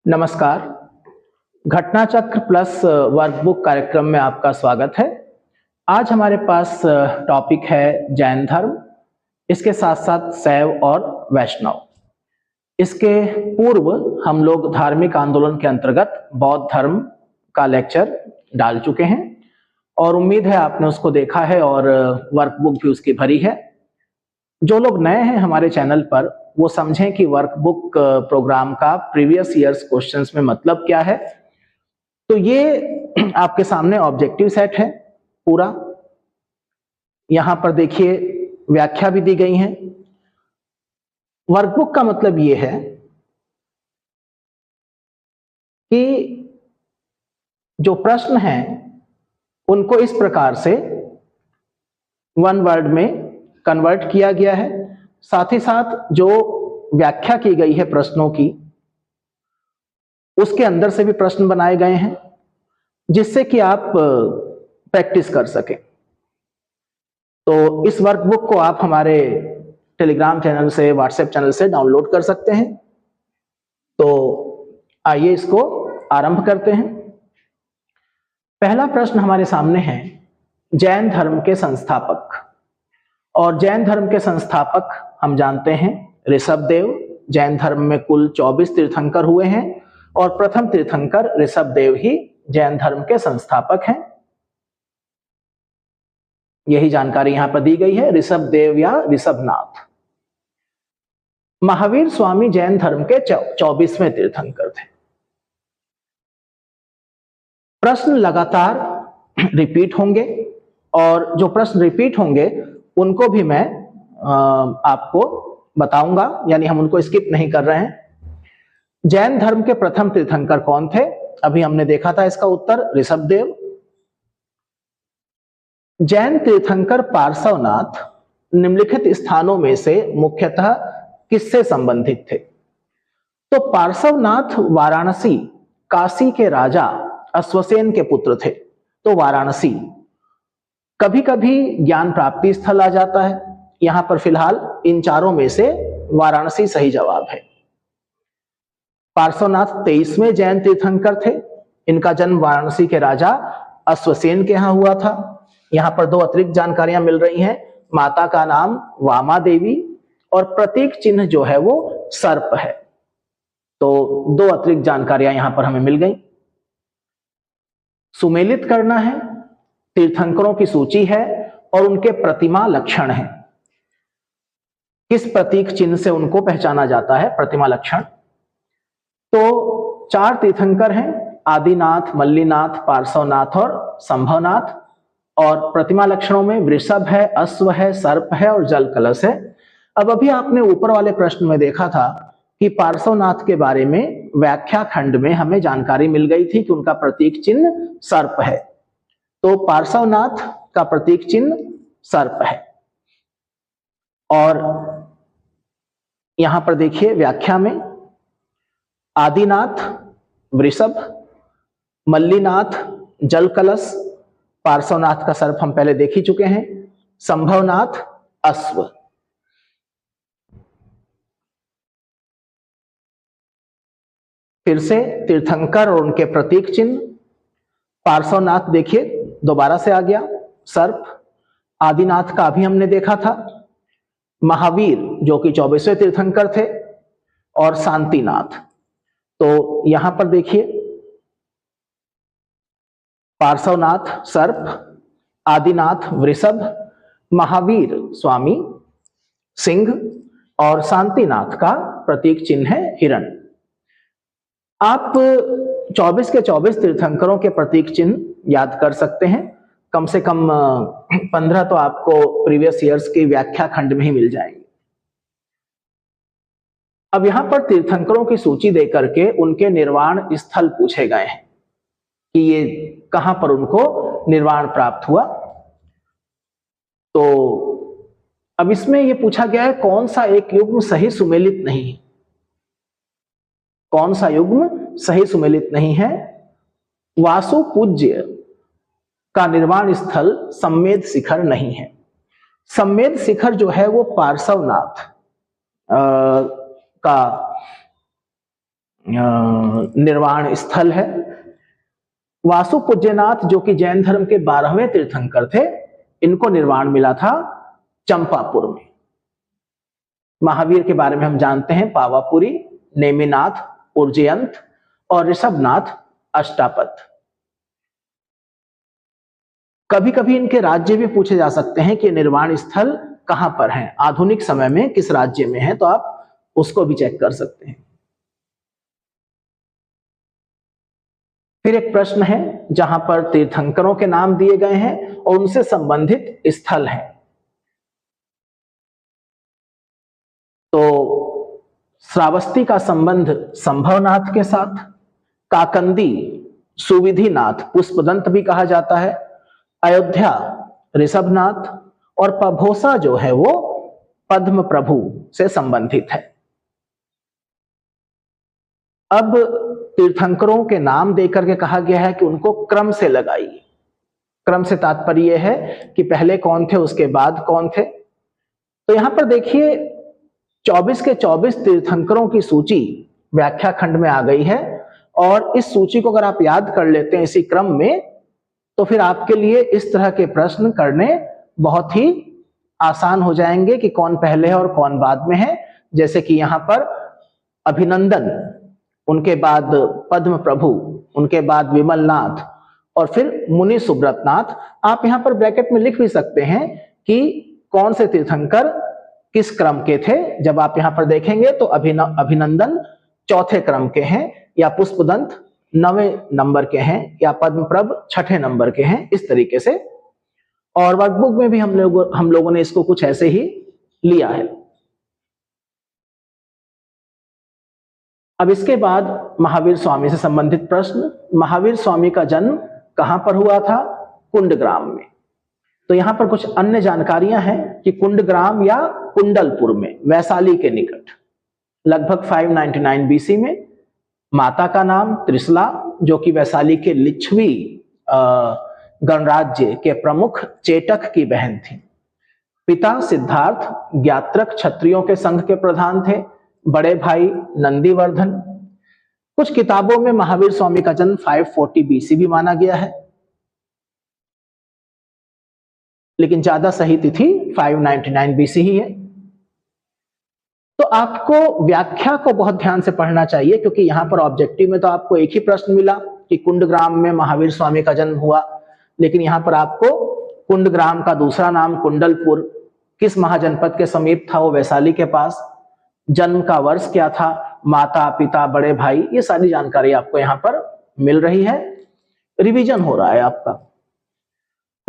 नमस्कार। घटना चक्र प्लस वर्कबुक कार्यक्रम में आपका स्वागत है। आज हमारे पास टॉपिक है जैन धर्म, इसके साथ साथ शैव और वैष्णव। इसके पूर्व हम लोग धार्मिक आंदोलन के अंतर्गत बौद्ध धर्म का लेक्चर डाल चुके हैं और उम्मीद है आपने उसको देखा है और वर्कबुक भी उसकी भरी है। जो लोग नए हैं हमारे चैनल पर वो समझें कि वर्कबुक प्रोग्राम का प्रीवियस ईयर्स क्वेश्चंस में मतलब क्या है। तो ये आपके सामने ऑब्जेक्टिव सेट है पूरा। यहां पर देखिए व्याख्या भी दी गई है। वर्कबुक का मतलब ये है कि जो प्रश्न हैं उनको इस प्रकार से वन वर्ड में कन्वर्ट किया गया है, साथ ही साथ जो व्याख्या की गई है प्रश्नों की उसके अंदर से भी प्रश्न बनाए गए हैं जिससे कि आप प्रैक्टिस कर सकें। तो इस वर्कबुक को आप हमारे टेलीग्राम चैनल से, व्हाट्सएप चैनल से डाउनलोड कर सकते हैं। तो आइए इसको आरंभ करते हैं। पहला प्रश्न हमारे सामने है, जैन धर्म के संस्थापक। और जैन धर्म के संस्थापक हम जानते हैं ऋषभदेव। जैन धर्म में कुल 24 तीर्थंकर हुए हैं और प्रथम तीर्थंकर ऋषभदेव ही जैन धर्म के संस्थापक हैं। यही जानकारी यहां पर दी गई है, ऋषभदेव या ऋषभनाथ। महावीर स्वामी जैन धर्म के 24वें तीर्थंकर थे। प्रश्न लगातार रिपीट होंगे और जो प्रश्न रिपीट होंगे उनको भी मैं आपको बताऊंगा, यानी हम उनको स्किप नहीं कर रहे हैं। जैन धर्म के प्रथम तीर्थंकर कौन थे? अभी हमने देखा था इसका उत्तर ऋषभदेव। जैन तीर्थंकर पार्श्वनाथ निम्नलिखित स्थानों में से मुख्यतः किससे संबंधित थे? तो पार्श्वनाथ वाराणसी, काशी के राजा अश्वसेन के पुत्र थे। तो वाराणसी, कभी कभी ज्ञान प्राप्ति स्थल आ जाता है, यहां पर फिलहाल इन चारों में से वाराणसी सही जवाब है। पार्श्वनाथ 23वें जैन तीर्थंकर थे। इनका जन्म वाराणसी के राजा अश्वसेन के यहां हुआ था। यहां पर दो अतिरिक्त जानकारियां मिल रही हैं। माता का नाम वामा देवी और प्रतीक चिन्ह जो है वो सर्प है। तो दो अतिरिक्त जानकारियां यहां पर हमें मिल गई। सुमेलित करना है, तीर्थंकरों की सूची है और उनके प्रतिमा लक्षण है। किस प्रतीक चिन्ह से उनको पहचाना जाता है? प्रतिमा लक्षण। तो 4 तीर्थंकर हैं, आदिनाथ, मल्लीनाथ, पार्श्वनाथ और संभवनाथ। और प्रतिमा लक्षणों में वृषभ है, अश्व है, सर्प है और जल कलश है। अब अभी आपने ऊपर वाले प्रश्न में देखा था कि पार्श्वनाथ के बारे में व्याख्या खंड में हमें जानकारी मिल गई थी कि उनका प्रतीक चिन्ह सर्प है। तो पार्श्वनाथ का प्रतीक चिन्ह सर्प है। और यहां पर देखिए व्याख्या में आदिनाथ वृषभ, मल्लीनाथ जल कलश, पार्श्वनाथ का सर्प हम पहले देख ही चुके हैं, संभवनाथ अश्व। फिर से तीर्थंकर और उनके प्रतीक चिन्ह। पार्श्वनाथ देखिए दोबारा से आ गया, सर्प। आदिनाथ का अभी हमने देखा था। महावीर जो कि 24वें तीर्थंकर थे और शांतिनाथ। तो यहां पर देखिए पार्श्वनाथ सर्प, आदिनाथ वृषभ, महावीर स्वामी सिंह और शांतिनाथ का प्रतीक चिन्ह है हिरण। आप 24 के 24 तीर्थंकरों के प्रतीक चिन्ह याद कर सकते हैं। कम से कम 15 तो आपको प्रीवियस ईयर्स की व्याख्या खंड में ही मिल जाएंगे। अब यहां पर तीर्थंकरों की सूची देकर के उनके निर्वाण स्थल पूछे गए हैं कि ये कहां पर उनको निर्वाण प्राप्त हुआ। तो अब इसमें यह पूछा गया है कौन सा एक युग्म सही सुमेलित नहीं है। कौन सा युग्म सही सुमेलित नहीं है? वासु पूज्य का निर्वाण स्थल सम्मेद शिखर नहीं है। सम्मेद शिखर जो है वो पार्श्वनाथ का निर्वाण स्थल है। वासु पूज्यनाथ जो कि जैन धर्म के 12वें तीर्थंकर थे, इनको निर्वाण मिला था चंपापुर में। महावीर के बारे में हम जानते हैं पावापुरी, नेमिनाथ, उज्जयंत और ऋषभनाथ अष्टापद। कभी कभी इनके राज्य भी पूछे जा सकते हैं कि निर्वाण स्थल कहां पर है, आधुनिक समय में किस राज्य में है, तो आप उसको भी चेक कर सकते हैं। फिर एक प्रश्न है जहां पर तीर्थंकरों के नाम दिए गए हैं और उनसे संबंधित स्थल है। तो श्रावस्ती का संबंध संभवनाथ के साथ, काकंदी सुविधिनाथ पुष्पदंत भी कहा जाता है, अयोध्या ऋषभनाथ और पभोसा जो है वो पद्म प्रभु से संबंधित है। अब तीर्थंकरों के नाम देकर के कहा गया है कि उनको क्रम से लगाइए। क्रम से तात्पर्य है कि पहले कौन थे, उसके बाद कौन थे। तो यहां पर देखिए 24 के 24 तीर्थंकरों की सूची व्याख्या खंड में आ गई है, और इस सूची को अगर आप याद कर लेते हैं इसी क्रम में, तो फिर आपके लिए इस तरह के प्रश्न करने बहुत ही आसान हो जाएंगे कि कौन पहले है और कौन बाद में है। जैसे कि यहां पर अभिनंदन, उनके बाद पद्म प्रभु, उनके बाद विमलनाथ और फिर मुनि सुब्रतनाथ। आप यहां पर ब्रैकेट में लिख भी सकते हैं कि कौन से तीर्थंकर किस क्रम के थे। जब आप यहां पर देखेंगे तो अभिनंदन चौथे क्रम के हैं, या पुष्पदंत 9वें नंबर के हैं, या पद्मप्रभ 6ठे नंबर के हैं, इस तरीके से। और वर्कबुक में भी हम लोगों ने इसको कुछ ऐसे ही लिया है। अब इसके बाद महावीर स्वामी से संबंधित प्रश्न। महावीर स्वामी का जन्म कहां पर हुआ था? कुंडग्राम में। तो यहां पर कुछ अन्य जानकारियां हैं कि कुंडग्राम या कुंडलपुर में, वैशाली के निकट, लगभग 599 बीसी में। माता का नाम त्रिशला, जो कि वैशाली के लिच्छवी गणराज्य के प्रमुख चेटक की बहन थी। पिता सिद्धार्थ ज्ञात्रक क्षत्रियों के संघ के प्रधान थे। बड़े भाई नंदीवर्धन। कुछ किताबों में महावीर स्वामी का जन्म 540 बीसी भी माना गया है, लेकिन ज्यादा सही तिथि 599 बीसी ही है। तो आपको व्याख्या को बहुत ध्यान से पढ़ना चाहिए, क्योंकि यहां पर ऑब्जेक्टिव में तो आपको एक ही प्रश्न मिला कि कुंडग्राम में महावीर स्वामी का जन्म हुआ, लेकिन यहां पर आपको कुंडग्राम का दूसरा नाम कुंडलपुर किस महाजनपद के समीप था? वो वैशाली के पास। जन्म का वर्ष क्या था? माता, पिता, बड़े भाई, ये सारी जानकारी आपको यहां पर मिल रही है। रिवीजन हो रहा है आपका।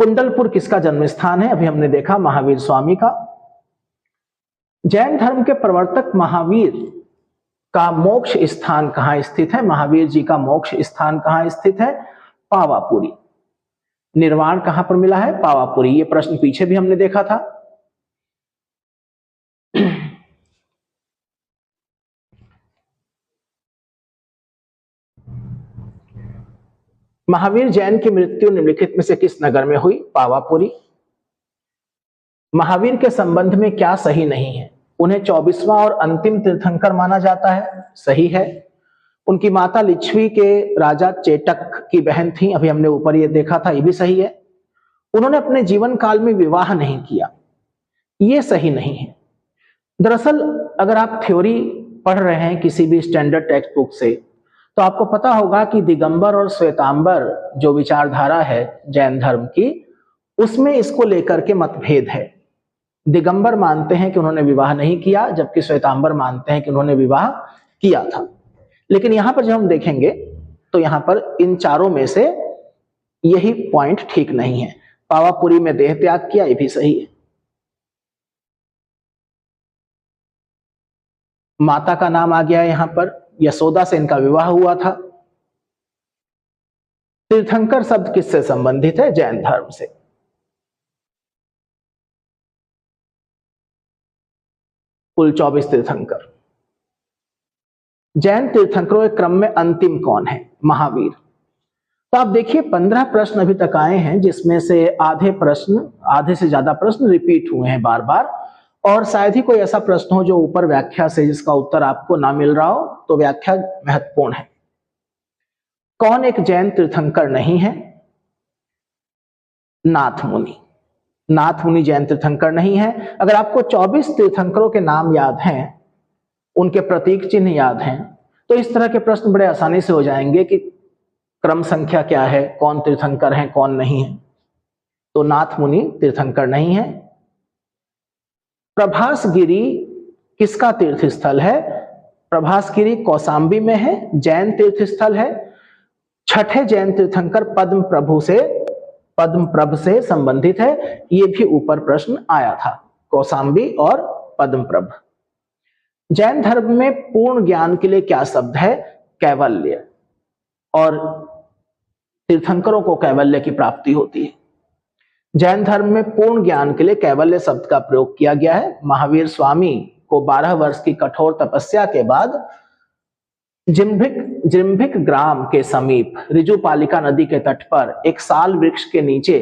कुंडलपुर किसका जन्म स्थान है? अभी हमने देखा महावीर स्वामी का। जैन धर्म के प्रवर्तक महावीर का मोक्ष स्थान कहां स्थित है? महावीर जी का मोक्ष स्थान कहां स्थित है? पावापुरी। निर्वाण कहां पर मिला है? पावापुरी। ये प्रश्न पीछे भी हमने देखा था। महावीर जैन की मृत्यु निम्नलिखित में से किस नगर में हुई? पावापुरी। महावीर के संबंध में क्या सही नहीं है? उन्हें 24वां और अंतिम तीर्थंकर माना जाता है, सही है। उनकी माता लिच्छवी के राजा चेटक की बहन थी, अभी हमने ऊपर ये देखा था, ये भी सही है। उन्होंने अपने जीवन काल में विवाह नहीं किया, ये सही नहीं है। दरअसल अगर आप थ्योरी पढ़ रहे हैं किसी भी स्टैंडर्ड टेक्स्ट बुक से, तो आपको पता होगा कि दिगंबर और श्वेतांबर जो विचारधारा है जैन धर्म की, उसमें इसको लेकर के मतभेद है। दिगंबर मानते हैं कि उन्होंने विवाह नहीं किया, जबकि श्वेतांबर मानते हैं कि उन्होंने विवाह किया था। लेकिन यहां पर जब हम देखेंगे तो यहां पर इन चारों में से यही पॉइंट ठीक नहीं है। पावापुरी में देह त्याग किया, ये भी सही है। माता का नाम आ गया यहां पर, यशोदा से इनका विवाह हुआ था। तीर्थंकर शब्द किससे संबंधित है? जैन धर्म से। कुल 24 तीर्थंकर। जैन तीर्थंकरों के क्रम में अंतिम कौन है? महावीर। तो आप देखिए 15 प्रश्न अभी तक आए हैं, जिसमें से आधे से ज्यादा प्रश्न रिपीट हुए हैं बार बार, और शायद ही कोई ऐसा प्रश्न हो जो ऊपर व्याख्या से जिसका उत्तर आपको ना मिल रहा हो, तो व्याख्या महत्वपूर्ण है। कौन एक जैन तीर्थंकर नहीं है? नाथ मुनि। नाथ मुनि जैन तीर्थंकर नहीं है। अगर आपको 24 तीर्थंकरों के नाम याद हैं, उनके प्रतीक चिन्ह याद हैं, तो इस तरह के प्रश्न बड़े आसानी से हो जाएंगे कि क्रम संख्या क्या है, कौन तीर्थंकर है, कौन नहीं है। तो नाथ मुनि तीर्थंकर नहीं है। प्रभासगिरी किसका तीर्थ स्थल है? प्रभासगिरी कौशाम्बी में है, जैन तीर्थ स्थल है। छठे जैन तीर्थंकर पद्म प्रभ से संबंधित है। ये भी ऊपर प्रश्न आया था, कौशाम्बी और पद्म प्रभ। जैन धर्म में पूर्ण ज्ञान के लिए क्या शब्द है? कैवल्य। और तीर्थंकरों को कैवल्य की प्राप्ति होती है। जैन धर्म में पूर्ण ज्ञान के लिए कैवल्य शब्द का प्रयोग किया गया है। महावीर स्वामी को 12 वर्ष की कठोर तपस्या के बाद जिम्भिक ग्राम के समीप ऋजुपालिका नदी के तट पर एक साल वृक्ष के नीचे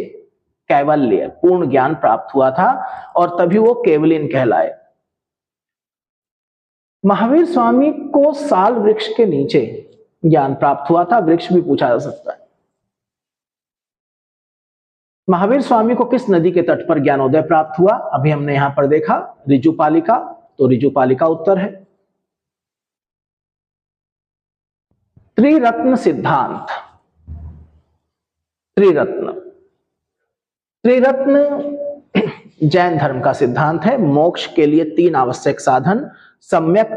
कैवल्य पूर्ण ज्ञान प्राप्त हुआ था और तभी वो केवलिन कहलाए। महावीर स्वामी को साल वृक्ष के नीचे ज्ञान प्राप्त हुआ था। वृक्ष भी पूछा जा सकता है। महावीर स्वामी को किस नदी के तट पर ज्ञानोदय प्राप्त हुआ? अभी हमने यहां पर देखा ऋजुपालिका, तो ऋजुपालिका उत्तर है। त्रिरत्न सिद्धांत। त्रिरत्न जैन धर्म का सिद्धांत है। मोक्ष के लिए 3 आवश्यक साधन, सम्यक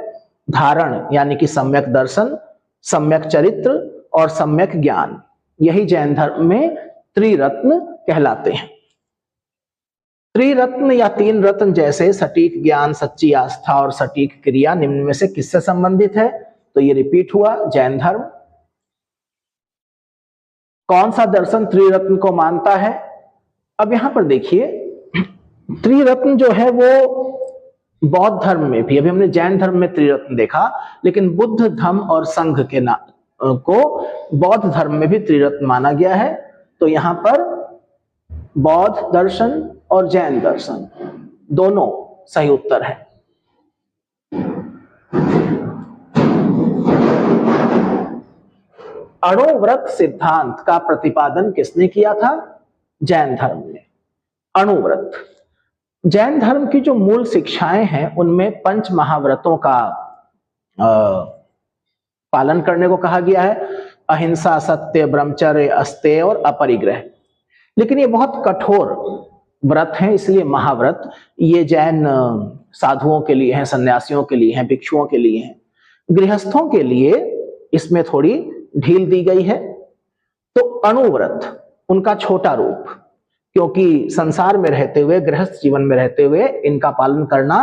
धारण यानी कि सम्यक दर्शन, सम्यक चरित्र और सम्यक ज्ञान, यही जैन धर्म में त्रिरत्न कहलाते हैं। त्रिरत्न या 3 रत्न जैसे सटीक ज्ञान, सच्ची आस्था और सटीक क्रिया निम्न में से किससे संबंधित है? तो ये रिपीट हुआ, जैन धर्म। कौन सा दर्शन त्रिरत्न को मानता है? अब यहां पर देखिए, त्रिरत्न जो है वो बौद्ध धर्म में भी, अभी हमने जैन धर्म में त्रिरत्न देखा, लेकिन बुद्ध धम्म और संघ के नाम को बौद्ध धर्म में भी त्रिरत्न माना गया है। तो यहां पर बौद्ध दर्शन और जैन दर्शन दोनों सही उत्तर है। अणुव्रत सिद्धांत का प्रतिपादन किसने किया था? जैन धर्म में। अणुव्रत जैन धर्म की जो मूल शिक्षाएं हैं उनमें 5 महाव्रतों का पालन करने को कहा गया है। अहिंसा, सत्य, ब्रह्मचर्य, अस्तेय और अपरिग्रह। लेकिन ये बहुत कठोर व्रत हैं, इसलिए महाव्रत ये जैन साधुओं के लिए हैं, सन्यासियों के लिए हैं, भिक्षुओं के लिए हैं। गृहस्थों के लिए इसमें थोड़ी ढील दी गई है। तो अणुव्रत उनका छोटा रूप, क्योंकि संसार में रहते हुए, गृहस्थ जीवन में रहते हुए इनका पालन करना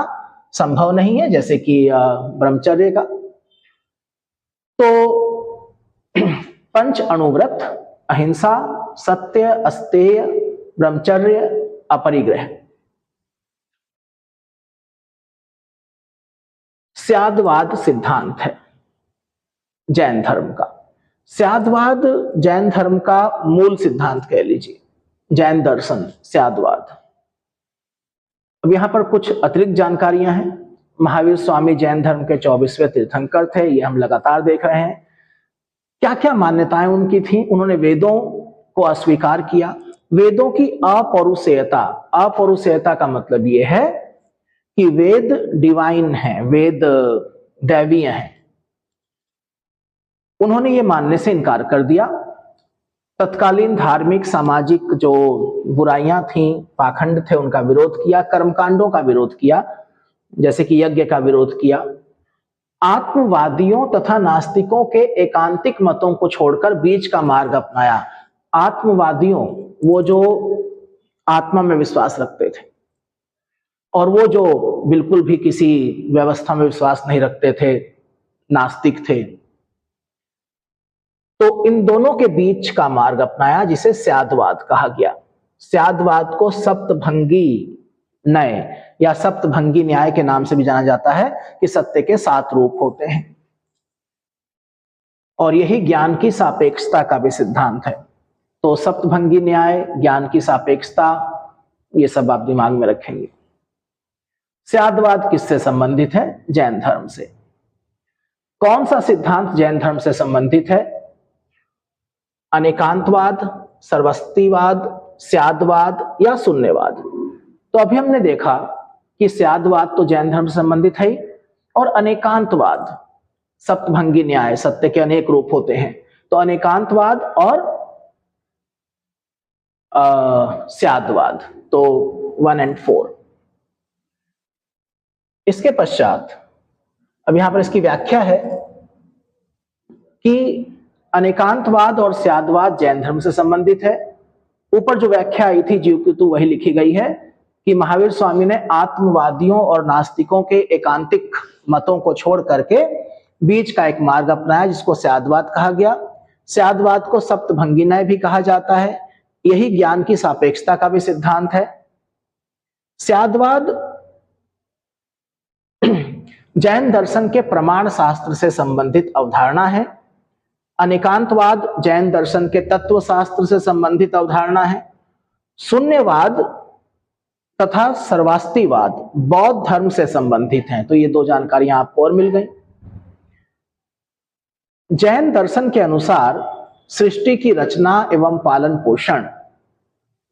संभव नहीं है, जैसे कि ब्रह्मचर्य का। तो 5 अणुव्रत, अहिंसा, सत्य, अस्तेय, ब्रह्मचर्य, अपरिग्रह। स्याद्वाद सिद्धांत है जैन धर्म का। स्याद्वाद जैन धर्म का मूल सिद्धांत कह लीजिए, जैन दर्शन स्याद्वाद। अब यहां पर कुछ अतिरिक्त जानकारियां हैं। महावीर स्वामी जैन धर्म के 24वें तीर्थंकर थे, ये हम लगातार देख रहे हैं। क्या क्या मान्यताएं उनकी थी? उन्होंने वेदों को अस्वीकार किया। वेदों की अपौरुषेयता, अपौरुषेयता का मतलब यह है कि वेद डिवाइन है, वेद दैवीय हैं। उन्होंने ये मानने से इनकार कर दिया। तत्कालीन धार्मिक सामाजिक जो बुराइयां थीं, पाखंड थे, उनका विरोध किया। कर्मकांडों का विरोध किया, जैसे कि यज्ञ का विरोध किया। आत्मवादियों तथा नास्तिकों के एकांतिक मतों को छोड़कर बीच का मार्ग अपनाया। आत्मवादियों, वो जो आत्मा में विश्वास रखते थे, और वो जो बिल्कुल भी किसी व्यवस्था में विश्वास नहीं रखते थे, नास्तिक थे। तो इन दोनों के बीच का मार्ग अपनाया, जिसे स्याद्वाद कहा गया। स्याद्वाद को सप्तभंगी न्याय या सप्तभंगी न्याय के नाम से भी जाना जाता है, कि सत्य के 7 रूप होते हैं। और यही ज्ञान की सापेक्षता का भी सिद्धांत है। तो सप्तभंगी न्याय, ज्ञान की सापेक्षता, ये सब आप दिमाग में रखेंगे। स्यादवाद किससे संबंधित है? जैन धर्म से। कौन सा सिद्धांत जैन धर्म से संबंधित है? अनेकांतवाद, सर्वस्तिवाद, स्यादवाद या शून्यवाद? तो अभी हमने देखा कि स्यादवाद तो जैन धर्म से संबंधित है ही, और अनेकांतवाद सप्तभंगी न्याय, सत्य के अनेक रूप होते हैं, तो अनेकांतवाद और स्यादवाद, तो 1 और 4। इसके पश्चात अब यहां पर इसकी व्याख्या है कि अनेकांतवाद और स्यादवाद जैन धर्म से संबंधित है। ऊपर जो व्याख्या आई थी जीवकृतु वही लिखी गई है कि महावीर स्वामी ने आत्मवादियों और नास्तिकों के एकांतिक मतों को छोड़ करके बीच का एक मार्ग अपनाया जिसको स्यादवाद कहा गया। स्यादवाद को सप्तभंगी न्याय भी कहा जाता है। यही ज्ञान की सापेक्षता का भी सिद्धांत है। स्यादवाद जैन दर्शन के प्रमाण शास्त्र से संबंधित अवधारणा है। अनेकांतवाद जैन दर्शन के तत्व शास्त्र से संबंधित अवधारणा है। शून्यवाद तथा सर्वास्तिवाद बौद्ध धर्म से संबंधित हैं। तो ये दो जानकारियां आपको और मिल गई। जैन दर्शन के अनुसार सृष्टि की रचना एवं पालन पोषण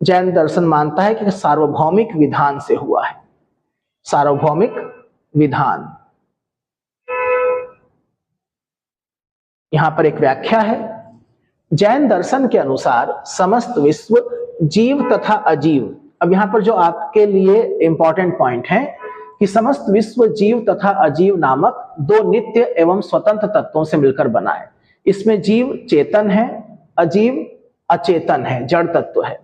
जैन दर्शन मानता है कि सार्वभौमिक विधान से हुआ है। सार्वभौमिक विधान, यहां पर एक व्याख्या है। जैन दर्शन के अनुसार समस्त विश्व जीव तथा अजीव, अब यहां पर जो आपके लिए इंपॉर्टेंट पॉइंट है कि समस्त विश्व जीव तथा अजीव नामक दो नित्य एवं स्वतंत्र तत्वों से मिलकर बना है। इसमें जीव चेतन है, अजीव अचेतन है, जड़ तत्व है।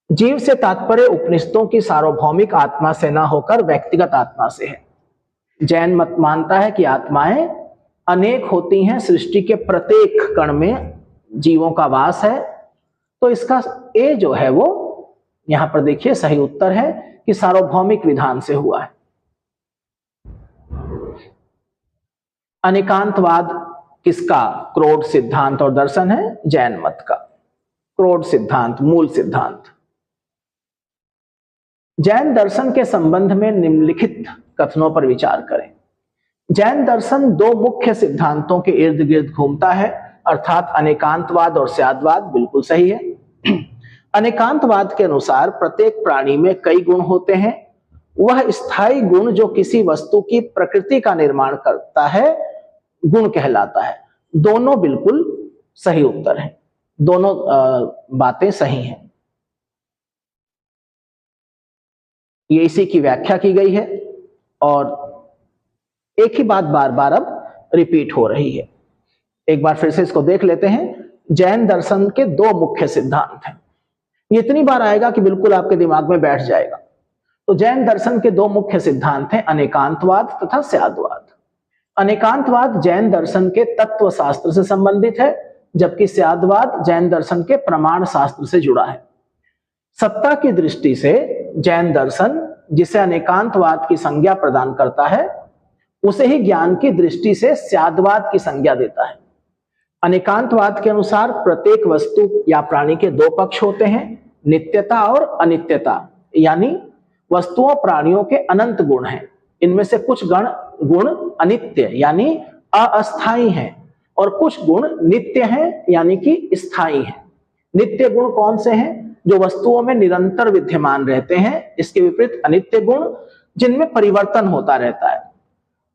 जीव से तात्पर्य उपनिषदों की सार्वभौमिक आत्मा से न होकर व्यक्तिगत आत्मा से है। जैन मत मानता है कि आत्माएं अनेक होती हैं, सृष्टि के प्रत्येक कण में जीवों का वास है। तो इसका ए जो है वो यहां पर देखिए सही उत्तर है कि सार्वभौमिक विधान से हुआ है। अनेकांतवाद किसका क्रोध सिद्धांत और दर्शन है? जैन मत का क्रोध सिद्धांत, मूल सिद्धांत। जैन दर्शन के संबंध में निम्नलिखित कथनों पर विचार करें। जैन दर्शन दो मुख्य सिद्धांतों के इर्द गिर्द घूमता है, अर्थात अनेकांतवाद और स्यादवाद। बिल्कुल सही है। अनेकांतवाद के अनुसार प्रत्येक प्राणी में कई गुण होते हैं। वह स्थायी गुण जो किसी वस्तु की प्रकृति का निर्माण करता है गुण कहलाता है। दोनों बिल्कुल सही उत्तर हैं, दोनों बातें सही हैं। ये इसी की व्याख्या की गई है और एक ही बात बार बार अब रिपीट हो रही है। एक बार फिर से इसको देख लेते हैं। जैन दर्शन के दो मुख्य सिद्धांत हैं। ये इतनी बार आएगा कि बिल्कुल आपके दिमाग में बैठ जाएगा। तो जैन दर्शन के दो मुख्य सिद्धांत हैं, अनेकांतवाद तथा स्यादवाद। अनेकांतवाद जैन दर्शन के तत्व शास्त्र से संबंधित है, जबकि स्यादवाद जैन दर्शन के प्रमाण शास्त्र से जुड़ा है। सत्ता की दृष्टि से जैन दर्शन जिसे अनेकांतवाद की संज्ञा प्रदान करता है उसे ही ज्ञान की दृष्टि से स्यादवाद की संज्ञा देता है। अनेकांतवाद के अनुसार प्रत्येक वस्तु या प्राणी के दो पक्ष होते हैं, नित्यता और अनित्यता, यानी वस्तुओं प्राणियों के अनंत गुण हैं। इनमें से कुछ गुण अनित्य यानी अस्थायी हैं और कुछ गुण नित्य हैं यानी कि स्थायी हैं। नित्य गुण कौन से हैं? जो वस्तुओं में निरंतर विद्यमान रहते हैं। इसके विपरीत अनित्य गुण जिनमें परिवर्तन होता रहता है।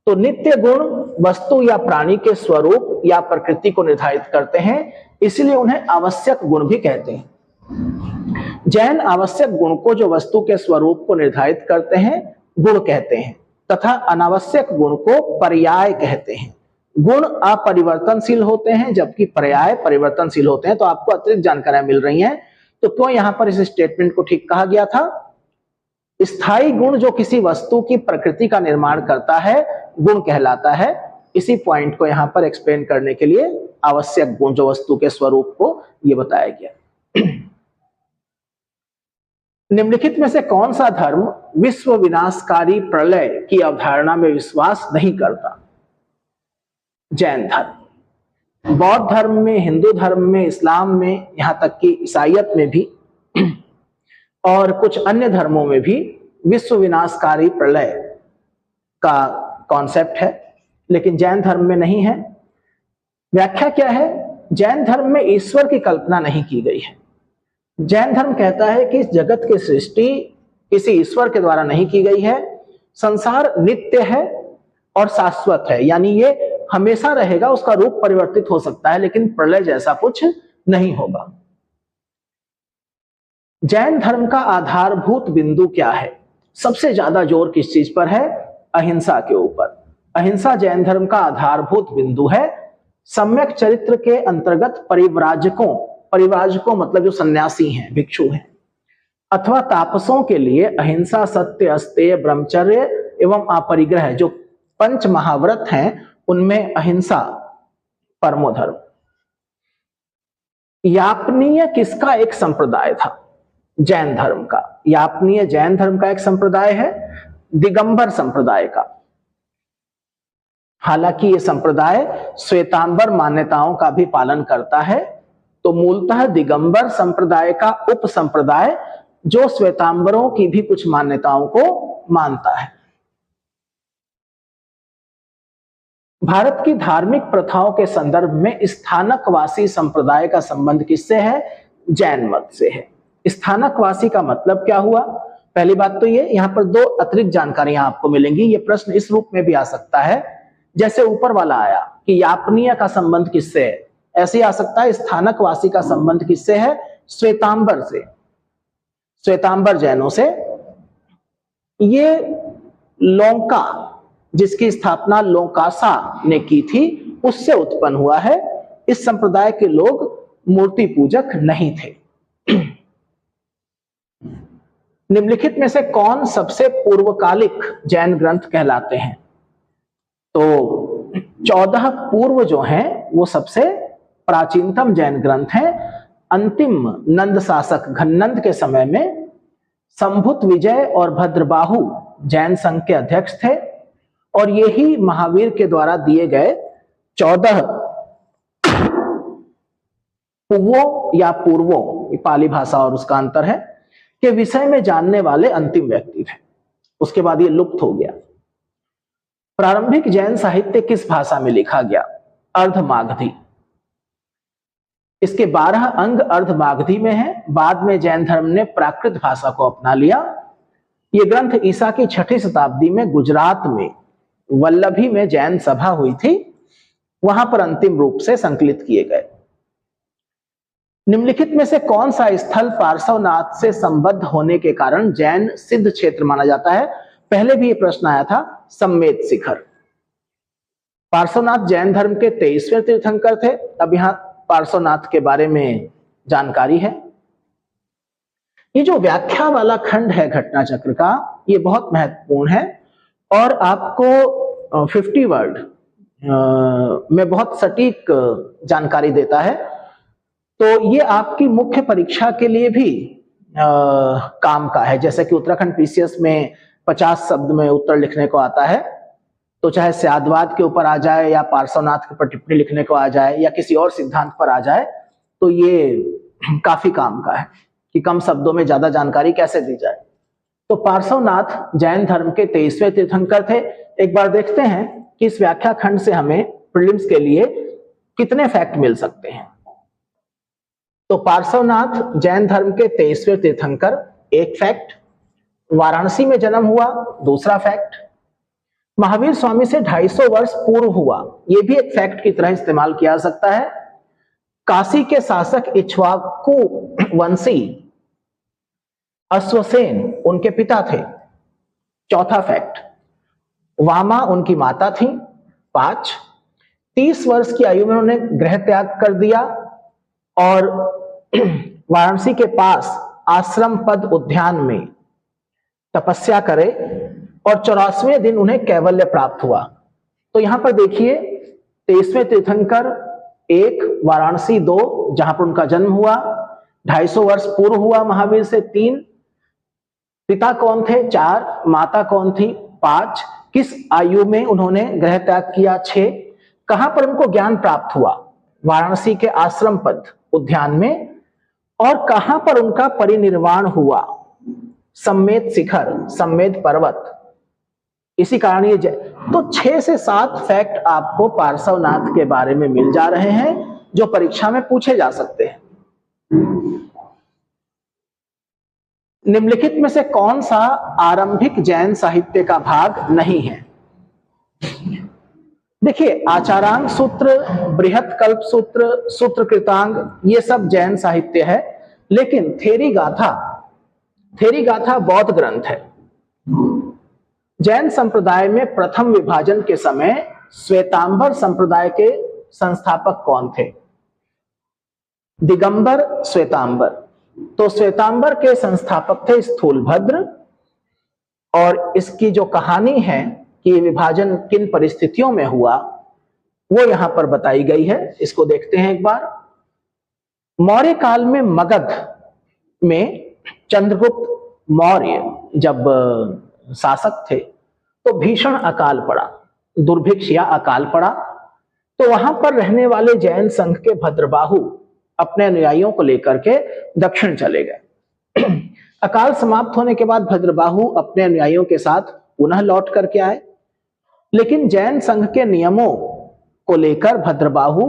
तो नित्य गुण वस्तु या प्राणी के स्वरूप या प्रकृति को निर्धारित करते हैं, इसलिए उन्हें आवश्यक गुण भी कहते हैं। जैन आवश्यक गुण को जो वस्तु के स्वरूप को निर्धारित करते हैं गुण कहते हैं, तथा अनावश्यक गुण को पर्याय कहते हैं। गुण अपरिवर्तनशील होते हैं जबकि पर्याय परिवर्तनशील होते हैं। तो आपको अतिरिक्त जानकारियां मिल रही हैं। तो क्यों यहां पर इस स्टेटमेंट को ठीक कहा गया था? स्थायी गुण जो किसी वस्तु की प्रकृति का निर्माण करता है गुण कहलाता है। इसी पॉइंट को यहां पर एक्सप्लेन करने के लिए आवश्यक गुण जो वस्तु के स्वरूप को यह बताया गया। निम्नलिखित में से कौन सा धर्म विश्व विनाशकारी प्रलय की अवधारणा में विश्वास नहीं करता? जैन धर्म। बौद्ध धर्म में, हिंदू धर्म में, इस्लाम में, यहां तक कि ईसाईयत में भी और कुछ अन्य धर्मों में भी विश्व विनाशकारी प्रलय का कॉन्सेप्ट है, लेकिन जैन धर्म में नहीं है। व्याख्या क्या है? जैन धर्म में ईश्वर की कल्पना नहीं की गई है। जैन धर्म कहता है कि इस जगत की सृष्टि किसी ईश्वर के द्वारा नहीं की गई है, संसार नित्य है और शाश्वत है, यानी ये हमेशा रहेगा, उसका रूप परिवर्तित हो सकता है लेकिन प्रलय जैसा कुछ नहीं होगा। जैन धर्म का आधारभूत बिंदु क्या है? सबसे ज्यादा जोर किस चीज पर है? अहिंसा के ऊपर। अहिंसा जैन धर्म का आधारभूत बिंदु है। सम्यक चरित्र के अंतर्गत परिव्राजकों मतलब जो सन्यासी हैं, भिक्षु हैं, अथवा तापसों के लिए अहिंसा, सत्य, अस्तेय, ब्रह्मचर्य एवं अपरिग्रह जो 5 महाव्रत हैं, उनमें अहिंसा परमो धर्म। यापनीय किसका एक संप्रदाय था? जैन धर्म का। यापनीय जैन धर्म का एक संप्रदाय है, दिगंबर संप्रदाय का। हालांकि ये संप्रदाय श्वेतांबर मान्यताओं का भी पालन करता है, तो मूलतः दिगंबर संप्रदाय का उप संप्रदाय जो श्वेतांबरों की भी कुछ मान्यताओं को मानता है। भारत की धार्मिक प्रथाओं के संदर्भ में स्थानकवासी संप्रदाय का संबंध किससे है? जैन मत से है। स्थानकवासी का मतलब क्या हुआ? पहली बात तो ये, यहां पर 2 अतिरिक्त जानकारियां आपको मिलेंगी। ये प्रश्न इस रूप में भी आ सकता है जैसे ऊपर वाला आया कि यापनीय का संबंध किससे है, ऐसे ही आ सकता है स्थानकवासी का संबंध किससे है? श्वेतांबर से, श्वेतांबर जैनों से। ये लोंका, जिसकी स्थापना लोकासा ने की थी, उससे उत्पन्न हुआ है। इस संप्रदाय के लोग मूर्ति पूजक नहीं थे। निम्नलिखित में से कौन सबसे पूर्वकालिक जैन ग्रंथ कहलाते हैं? तो 14 पूर्व जो हैं वो सबसे प्राचीनतम जैन ग्रंथ हैं। अंतिम नंद शासक घननंद के समय में संभुत विजय और भद्रबाहु जैन संघ के अध्यक्ष थे, और यही महावीर के द्वारा दिए गए 14 पूर्वों या पूर्वों, पाली भाषा और उसका अंतर है, के विषय में जानने वाले अंतिम व्यक्ति थे। उसके बाद ये लुप्त हो गया। प्रारंभिक जैन साहित्य किस भाषा में लिखा गया? अर्धमागधी। इसके 12 अंग अर्धमागधी में हैं। बाद में जैन धर्म ने प्राकृत भाषा को अपना लिया। ये ग्रंथ ईसा की 6ठी शताब्दी में गुजरात में वल्लभी में जैन सभा हुई थी, वहां पर अंतिम रूप से संकलित किए गए। निम्नलिखित में से कौन सा स्थल पार्श्वनाथ से संबद्ध होने के कारण जैन सिद्ध क्षेत्र माना जाता है? पहले भी ये प्रश्न आया था, सम्मेद शिखर। पार्श्वनाथ जैन धर्म के 23वें तीर्थंकर थे। अब यहां पार्श्वनाथ के बारे में जानकारी है। ये जो व्याख्या वाला खंड है घटना चक्र का, ये बहुत महत्वपूर्ण है और आपको 50 वर्ड में बहुत सटीक जानकारी देता है। तो ये आपकी मुख्य परीक्षा के लिए भी काम का है। जैसे कि उत्तराखंड पीसीएस में 50 शब्द में उत्तर लिखने को आता है, तो चाहे स्यादवाद के ऊपर आ जाए या पार्श्वनाथ के ऊपर टिप्पणी लिखने को आ जाए या किसी और सिद्धांत पर आ जाए, तो ये काफी काम का है कि कम शब्दों में ज्यादा जानकारी कैसे दी जाए। तो पार्श्वनाथ जैन धर्म के 23वें तीर्थंकर थे। एक बार देखते हैं कि इस व्याख्या खंड से हमें प्रीलिम्स के लिए कितने फैक्ट मिल सकते हैं। तो पार्श्वनाथ जैन धर्म के 23वें तीर्थंकर, एक फैक्ट। वाराणसी में जन्म हुआ, दूसरा फैक्ट। महावीर स्वामी से 250 वर्ष पूर्व हुआ, यह भी एक फैक्ट की तरह इस्तेमाल किया जा सकता है। काशी के शासक इक्ष्वाकु वंशी अश्वसेन उनके पिता थे, चौथा फैक्ट। वामा उनकी माता थी, 5। 30 वर्ष की आयु में उन्होंने गृह त्याग कर दिया और वाराणसी के पास आश्रम पद उद्यान में तपस्या करे और 84वें दिन उन्हें कैवल्य प्राप्त हुआ। तो यहां पर देखिए 23वें तीर्थंकर 1, वाराणसी 2 जहां पर उनका जन्म हुआ, 250 वर्ष पूर्व हुआ महावीर से, 3। पिता कौन थे? 4। माता कौन थी? 5। किस आयु में उन्होंने गृह त्याग किया? 6। कहां पर उनको ज्ञान प्राप्त हुआ? वाराणसी के आश्रम पद उद्यान में। और कहां पर उनका परिनिर्वाण हुआ? सम्मेद शिखर, सम्मेद पर्वत, इसी कारण ये तो 6 से 7 फैक्ट आपको पार्श्वनाथ के बारे में मिल जा रहे हैं जो परीक्षा में पूछे जा सकते हैं। निम्नलिखित में से कौन सा आरंभिक जैन साहित्य का भाग नहीं है? देखिए, आचारांग सूत्र, बृहत कल्प सूत्र, सूत्र कृतांग, ये सब जैन साहित्य है, लेकिन थेरी गाथा बौद्ध ग्रंथ है। जैन संप्रदाय में प्रथम विभाजन के समय श्वेतांबर संप्रदाय के संस्थापक कौन थे? दिगंबर, श्वेतांबर। तो श्वेतांबर के संस्थापक थे स्थूलभद्र, और इसकी जो कहानी है कि विभाजन किन परिस्थितियों में हुआ वो यहां पर बताई गई है। इसको देखते हैं एक बार। मौर्य काल में मगध में चंद्रगुप्त मौर्य जब शासक थे तो भीषण अकाल पड़ा, दुर्भिक्ष या अकाल पड़ा। तो वहां पर रहने वाले जैन संघ के भद्रबाहु अपने अनुयायियों को लेकर के दक्षिण चले गए। अकाल समाप्त होने के बाद भद्रबाहु अपने अनुयायियों के साथ पुनः लौट करके आए, लेकिन जैन संघ के नियमों को लेकर भद्रबाहु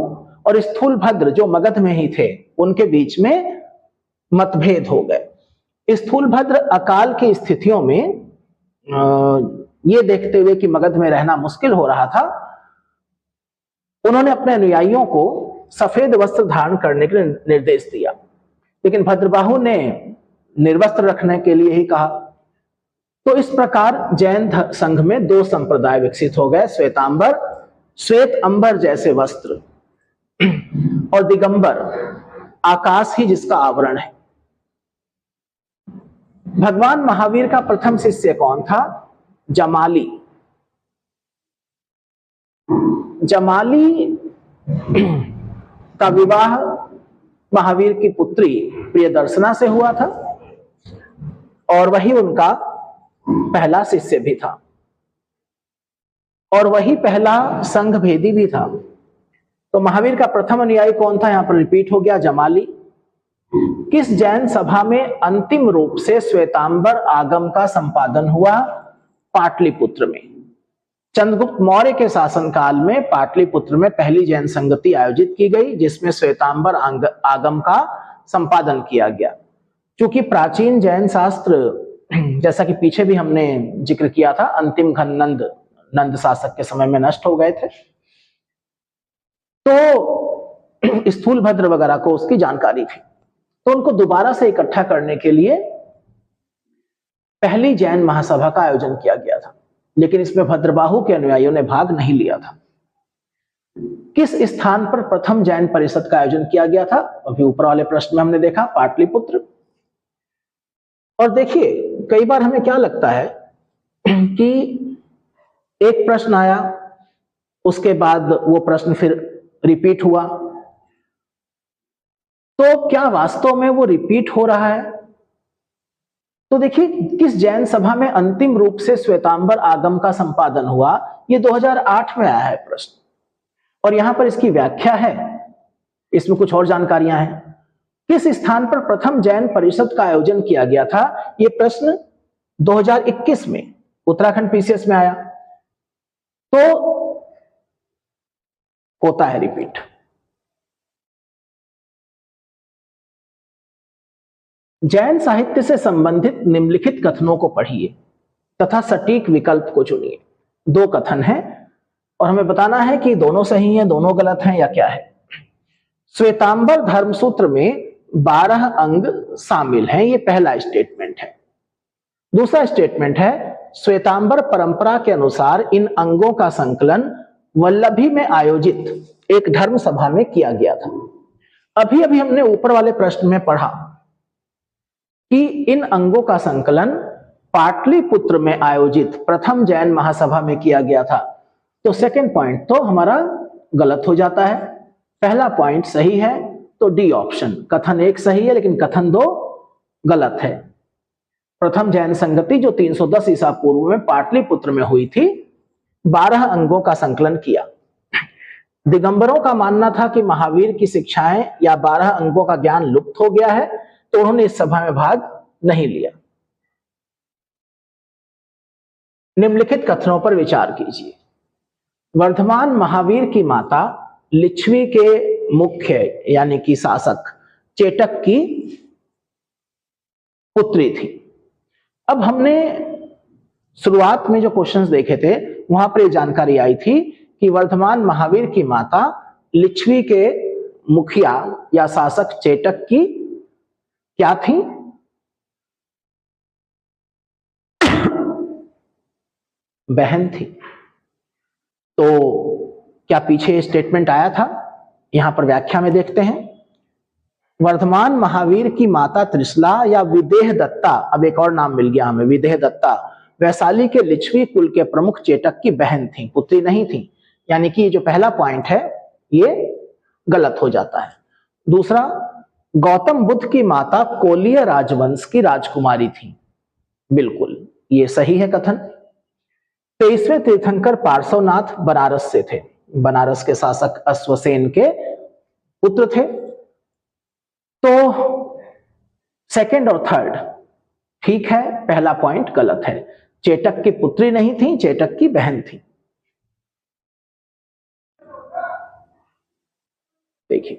और स्थूलभद्र जो मगध में ही थे उनके बीच में मतभेद हो गए। स्थूलभद्र अकाल की स्थितियों में ये देखते हुए कि मगध में रहना मुश्किल हो रहा था, उन्होंने अपने अनुयायियों को सफेद वस्त्र धारण करने के लिए निर्देश दिया, लेकिन भद्रबाहु ने निर्वस्त्र रखने के लिए ही कहा। तो इस प्रकार जैन संघ में 2 संप्रदाय विकसित हो गए, श्वेतांबर, श्वेत अंबर जैसे वस्त्र, और दिगंबर, आकाश ही जिसका आवरण है। भगवान महावीर का प्रथम शिष्य कौन था? जमाली। जमाली का विवाह महावीर की पुत्री प्रियदर्शना से हुआ था, और वही उनका पहला शिष्य भी था, और वही पहला संघ भेदी भी था। तो महावीर का प्रथम अनुयायी कौन था? यहां पर रिपीट हो गया, जमाली। किस जैन सभा में अंतिम रूप से श्वेतांबर आगम का संपादन हुआ? पाटलिपुत्र में। चंद्रगुप्त मौर्य के शासनकाल में पाटलिपुत्र में पहली जैन संगति आयोजित की गई, जिसमें श्वेतांबर आगम का संपादन किया गया। क्योंकि प्राचीन जैन शास्त्र, जैसा कि पीछे भी हमने जिक्र किया था, अंतिम घन नंद शासक के समय में नष्ट हो गए थे, तो स्थूलभद्र वगैरह को उसकी जानकारी थी, तो उनको दोबारा से इकट्ठा करने के लिए पहली जैन महासभा का आयोजन किया गया था, लेकिन इसमें भद्रबाहु के अनुयायियों ने भाग नहीं लिया था। किस स्थान पर प्रथम जैन परिषद का आयोजन किया गया था? अभी ऊपर वाले प्रश्न में हमने देखा, पाटलिपुत्र। और देखिए, कई बार हमें क्या लगता है कि एक प्रश्न आया, उसके बाद वो प्रश्न फिर रिपीट हुआ, तो क्या वास्तव में वो रिपीट हो रहा है? तो देखिए, किस जैन सभा में अंतिम रूप से श्वेतांबर आगम का संपादन हुआ, ये 2008 में आया है प्रश्न, और यहां पर इसकी व्याख्या है, इसमें कुछ और जानकारियां हैं। किस स्थान पर प्रथम जैन परिषद का आयोजन किया गया था? ये प्रश्न 2021 में उत्तराखंड पीसीएस में आया, तो होता है रिपीट। जैन साहित्य से संबंधित निम्नलिखित कथनों को पढ़िए तथा सटीक विकल्प को चुनिए। 2 कथन हैं और हमें बताना है कि दोनों सही हैं, दोनों गलत हैं या क्या है। श्वेतांबर धर्मसूत्र में 12 अंग शामिल हैं, ये पहला स्टेटमेंट है। दूसरा स्टेटमेंट है, श्वेतांबर परंपरा के अनुसार इन अंगों का संकलन वल्लभी में आयोजित एक धर्म सभा में किया गया था। अभी अभी हमने ऊपर वाले प्रश्न में पढ़ा कि इन अंगों का संकलन पाटलिपुत्र में आयोजित प्रथम जैन महासभा में किया गया था। तो सेकंड पॉइंट तो हमारा गलत हो जाता है, पहला पॉइंट सही है, तो डी ऑप्शन। कथन 1 सही है लेकिन कथन 2 गलत है। प्रथम जैन संगति जो 310 ईसा पूर्व में पाटलिपुत्र में हुई थी, 12 अंगों का संकलन किया। दिगंबरों का मानना था कि महावीर की शिक्षाएं या 12 अंगों का ज्ञान लुप्त हो गया है, तो उन्होंने इस सभा में भाग नहीं लिया। निम्नलिखित कथनों पर विचार कीजिए। वर्धमान महावीर की माता लिच्छवी के मुख्य यानी कि शासक चेटक की पुत्री थी। अब हमने शुरुआत में जो क्वेश्चंस देखे थे वहां पर जानकारी आई थी कि वर्धमान महावीर की माता लिच्छवी के मुखिया या शासक चेटक की क्या थी? बहन थी। तो क्या पीछे स्टेटमेंट आया था? यहां पर व्याख्या में देखते हैं। वर्धमान महावीर की माता त्रिशला या विदेह दत्ता, अब एक और नाम मिल गया हमें, विदेह दत्ता वैशाली के लिच्छवी कुल के प्रमुख चेटक की बहन थी, पुत्री नहीं थी। यानी कि ये जो पहला पॉइंट है ये गलत हो जाता है। दूसरा, गौतम बुद्ध की माता कोलीय राजवंश की राजकुमारी थी। बिल्कुल ये सही है कथन। 23वें तीर्थंकर पार्श्वनाथ बनारस से थे, बनारस के शासक अश्वसेन के पुत्र थे। तो सेकंड और थर्ड ठीक है, पहला पॉइंट गलत है। चेटक की पुत्री नहीं थी, चेटक की बहन थी। देखिए,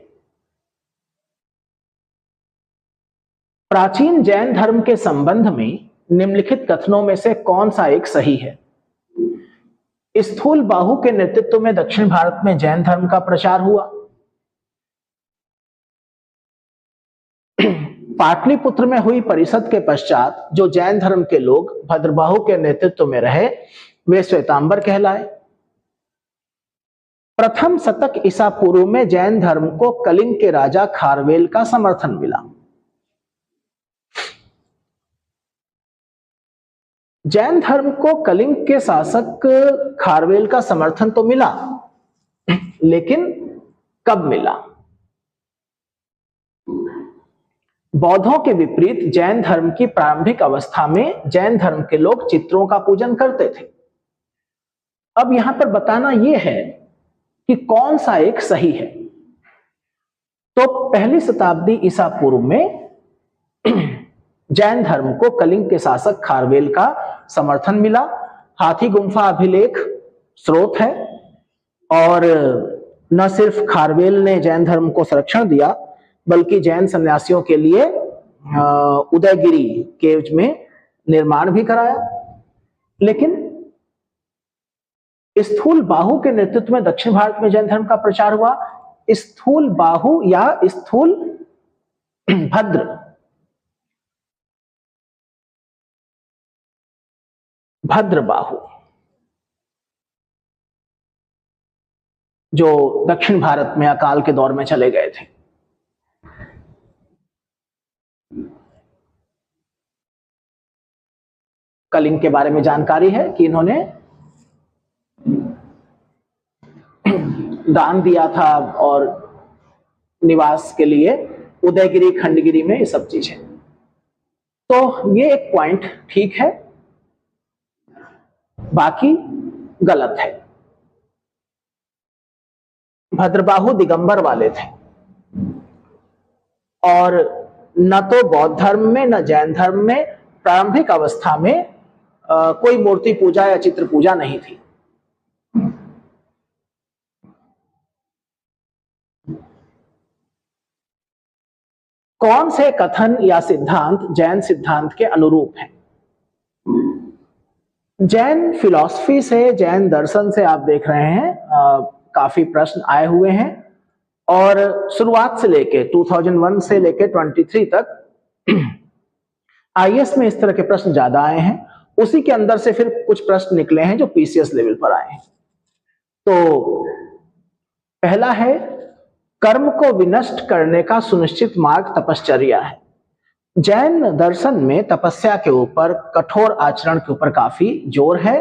प्राचीन जैन धर्म के संबंध में निम्नलिखित कथनों में से कौन सा एक सही है? स्थूल बाहु के नेतृत्व में दक्षिण भारत में जैन धर्म का प्रचार हुआ। पाटलिपुत्र में हुई परिषद के पश्चात जो जैन धर्म के लोग भद्रबाहु के नेतृत्व में रहे वे श्वेतांबर कहलाए। प्रथम शतक ईसा पूर्व में जैन धर्म को कलिंग के राजा खारवेल का समर्थन मिला। जैन धर्म को कलिंग के शासक खारवेल का समर्थन तो मिला, लेकिन कब मिला? बौद्धों के विपरीत जैन धर्म की प्रारंभिक अवस्था में जैन धर्म के लोग चित्रों का पूजन करते थे। अब यहां पर बताना यह है कि कौन सा एक सही है। तो पहली शताब्दी ईसा पूर्व में जैन धर्म को कलिंग के शासक खारवेल का समर्थन मिला। हाथी गुम्फा अभिलेख स्रोत है, और न सिर्फ खारवेल ने जैन धर्म को संरक्षण दिया बल्कि जैन सन्यासियों के लिए उदयगिरी केव्स में निर्माण भी कराया। लेकिन स्थूल बाहु के नेतृत्व में दक्षिण भारत में जैन धर्म का प्रचार हुआ। स्थूल बाहु या स्थूल भद्रबाहु जो दक्षिण भारत में अकाल के दौर में चले गए थे। कलिंग के बारे में जानकारी है कि इन्होंने दान दिया था और निवास के लिए उदयगिरी खंडगिरी में ये सब चीजें। तो ये एक पॉइंट ठीक है, बाकी गलत है। भद्रबाहु दिगंबर वाले थे और न तो बौद्ध धर्म में न जैन धर्म में प्रारंभिक अवस्था में कोई मूर्ति पूजा या चित्र पूजा नहीं थी। कौन से कथन या सिद्धांत जैन सिद्धांत के अनुरूप हैं? जैन फिलॉसफी से, जैन दर्शन से आप देख रहे हैं काफी प्रश्न आए हुए हैं, और शुरुआत से लेके 2001 से लेके 23 तक आईएएस में इस तरह के प्रश्न ज्यादा आए हैं। उसी के अंदर से फिर कुछ प्रश्न निकले हैं जो पीसीएस लेवल पर आए हैं। तो पहला है, कर्म को विनष्ट करने का सुनिश्चित मार्ग तपश्चर्या है। जैन दर्शन में तपस्या के ऊपर, कठोर आचरण के ऊपर काफी जोर है,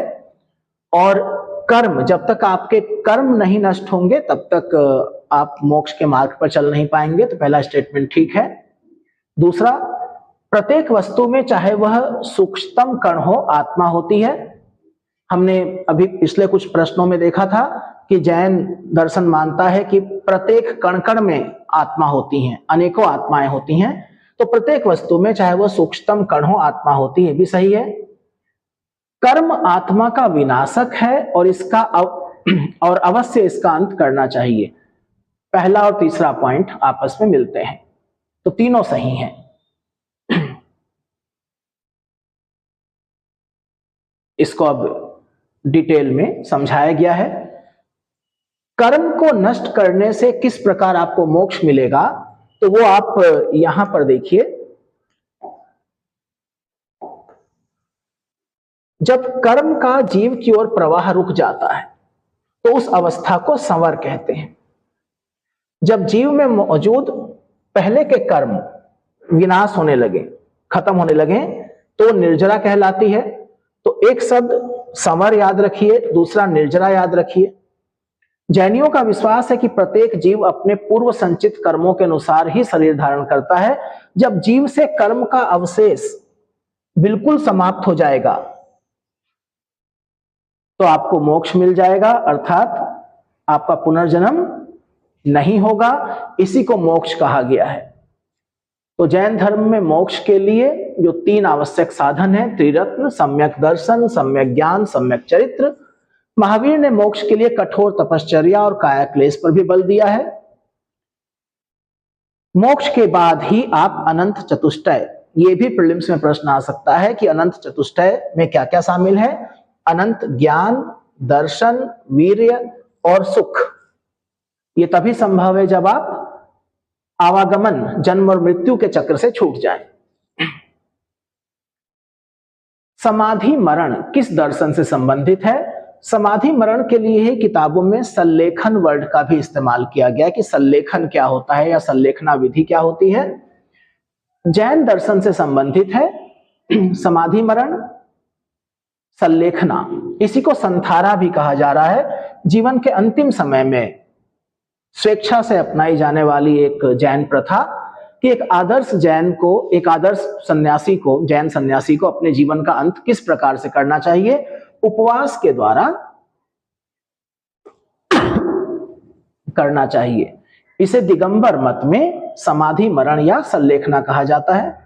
और कर्म, जब तक आपके कर्म नहीं नष्ट होंगे तब तक आप मोक्ष के मार्ग पर चल नहीं पाएंगे। तो पहला स्टेटमेंट ठीक है। दूसरा, प्रत्येक वस्तु में चाहे वह सूक्ष्मतम कण हो आत्मा होती है। हमने अभी पिछले कुछ प्रश्नों में देखा था कि जैन दर्शन मानता है कि प्रत्येक कण कण में आत्मा होती हैं, अनेकों आत्माएं होती हैं। तो प्रत्येक वस्तु में चाहे वह सूक्ष्मतम कण हो आत्मा होती है, भी सही है। कर्म आत्मा का विनाशक है और और अवश्य इसका अंत करना चाहिए। पहला और तीसरा पॉइंट आपस में मिलते हैं, तो तीनों सही हैं। इसको अब डिटेल में समझाया गया है। कर्म को नष्ट करने से किस प्रकार आपको मोक्ष मिलेगा, तो वो आप यहां पर देखिए। जब कर्म का जीव की ओर प्रवाह रुक जाता है तो उस अवस्था को संवर कहते हैं। जब जीव में मौजूद पहले के कर्म विनाश होने लगे, खत्म होने लगे, तो निर्जरा कहलाती है। तो एक शब्द संवर याद रखिए, दूसरा निर्जरा याद रखिए। जैनियों का विश्वास है कि प्रत्येक जीव अपने पूर्व संचित कर्मों के अनुसार ही शरीर धारण करता है। जब जीव से कर्म का अवशेष बिल्कुल समाप्त हो जाएगा तो आपको मोक्ष मिल जाएगा, अर्थात आपका पुनर्जन्म नहीं होगा। इसी को मोक्ष कहा गया है। तो जैन धर्म में मोक्ष के लिए जो 3 आवश्यक साधन है, त्रिरत्न, सम्यक दर्शन, सम्यक ज्ञान, सम्यक चरित्र। महावीर ने मोक्ष के लिए कठोर तपश्चर्या और काया क्लेश पर भी बल दिया है। मोक्ष के बाद ही आप अनंत चतुष्टय, ये भी प्रीलिम्स में प्रश्न आ सकता है कि अनंत चतुष्टय में क्या क्या शामिल है। अनंत ज्ञान, दर्शन, वीर्य और सुख। ये तभी संभव है जब आप आवागमन, जन्म और मृत्यु के चक्र से छूट जाए। समाधि मरण किस दर्शन से संबंधित है? समाधि मरण के लिए ही किताबों में सल्लेखन वर्ड का भी इस्तेमाल किया गया कि सल्लेखन क्या होता है या सल्लेखना विधि क्या होती है। जैन दर्शन से संबंधित है समाधि मरण, सल्लेखना। इसी को संथारा भी कहा जा रहा है। जीवन के अंतिम समय में स्वेच्छा से अपनाई जाने वाली एक जैन प्रथा कि एक आदर्श जैन को, एक आदर्श सन्यासी को, जैन सन्यासी को अपने जीवन का अंत किस प्रकार से करना चाहिए, उपवास के द्वारा करना चाहिए। इसे दिगंबर मत में समाधि मरण या सल्लेखना कहा जाता है।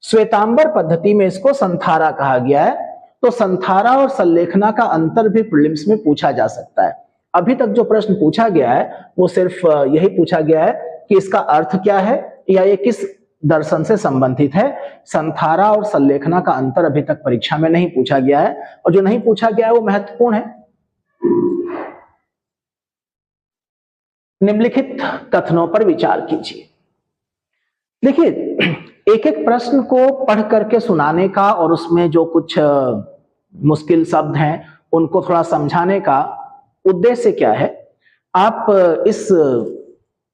श्वेतांबर पद्धति में इसको संथारा कहा गया है। तो संथारा और सल्लेखना का अंतर भी प्रीलिम्स में पूछा जा सकता है। अभी तक जो प्रश्न पूछा गया है वो सिर्फ यही पूछा गया है कि इसका अर्थ क्या है या ये किस दर्शन से संबंधित है। संथारा और सल्लेखना का अंतर अभी तक परीक्षा में नहीं पूछा गया है, और जो नहीं पूछा गया है वो महत्वपूर्ण है। निम्नलिखित कथनों पर विचार कीजिए। देखिए, एक एक प्रश्न को पढ़ करके सुनाने का और उसमें जो कुछ मुश्किल शब्द हैं उनको थोड़ा समझाने का उद्देश्य क्या है। आप इस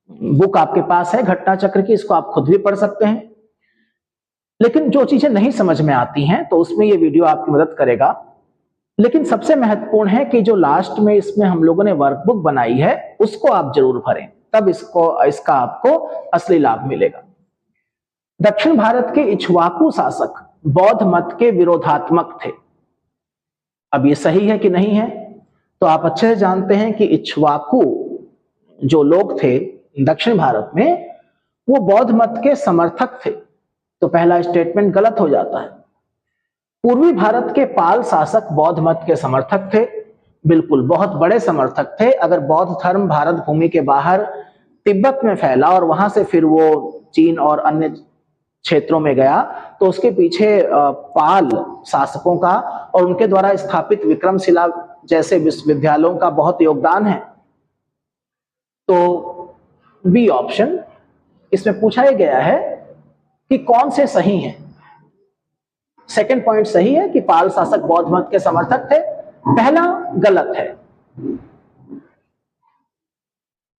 बुक आपके पास है घटना चक्र की, इसको आप खुद भी पढ़ सकते हैं। लेकिन जो चीजें नहीं समझ में आती हैं तो उसमें ये वीडियो आपकी मदद करेगा। लेकिन सबसे महत्वपूर्ण है कि जो लास्ट में इसमें हम लोगों ने वर्कबुक बनाई है उसको आप जरूर भरें, तब इसका आपको असली लाभ मिलेगा। दक्षिण भारत के इक्ष्वाकु शासक बौद्ध मत के विरोधात्मक थे। अब ये सही है कि नहीं है तो आप अच्छे से जानते हैं कि इक्ष्वाकु जो लोग थे दक्षिण भारत में वो बौद्ध मत के समर्थक थे। तो पहला स्टेटमेंट गलत हो जाता है। पूर्वी भारत के पाल शासक बौद्ध मत के समर्थक थे, बिल्कुल बहुत बड़े समर्थक थे। अगर बौद्ध धर्म भारत भूमि के बाहर तिब्बत में फैला और वहां से फिर वो चीन और अन्य क्षेत्रों में गया तो उसके पीछे पाल शासकों का और उनके द्वारा स्थापित विक्रमशिला जैसे विश्वविद्यालयों का बहुत योगदान है। तो बी ऑप्शन इसमें पूछा गया है कि कौन से सही हैं। सेकंड पॉइंट सही है कि पाल शासक बौद्ध मत के समर्थक थे, पहला गलत है।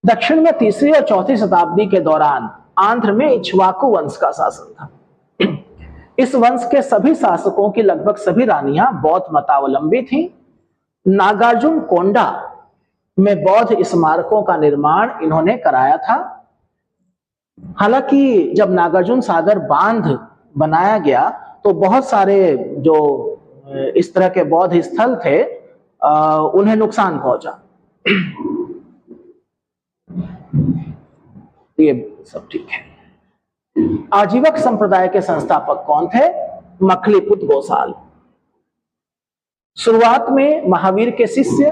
दक्षिण में 3री और 4ठी शताब्दी के दौरान आंध्र में इक्ष्वाकु वंश का शासन था। इस वंश के सभी शासकों की लगभग सभी रानियां बौद्ध मतावलंबी थीं। नागार्जुन कोंडा में बौद्ध स्मारकों का निर्माण इन्होंने कराया था। हालांकि जब नागार्जुन सागर बांध बनाया गया तो बहुत सारे जो इस तरह के बौद्ध स्थल थे उन्हें नुकसान पहुंचा। ये सब ठीक है। आजीवक संप्रदाय के संस्थापक कौन थे? मखलीपुत गोसाल। शुरुआत में महावीर के शिष्य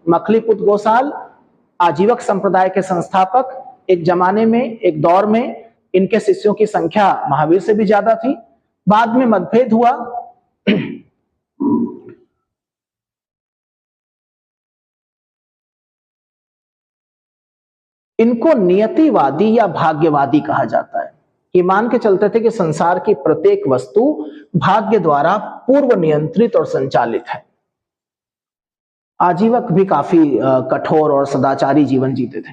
मखलीपुत गोसाल आजीवक संप्रदाय के संस्थापक, एक जमाने में, एक दौर में इनके शिष्यों की संख्या महावीर से भी ज्यादा थी। बाद में मतभेद हुआ। इनको नियतिवादी या भाग्यवादी कहा जाता है। ये मान के चलते थे कि संसार की प्रत्येक वस्तु भाग्य द्वारा पूर्व नियंत्रित और संचालित है। आजीवक भी काफी कठोर और सदाचारी जीवन जीते थे।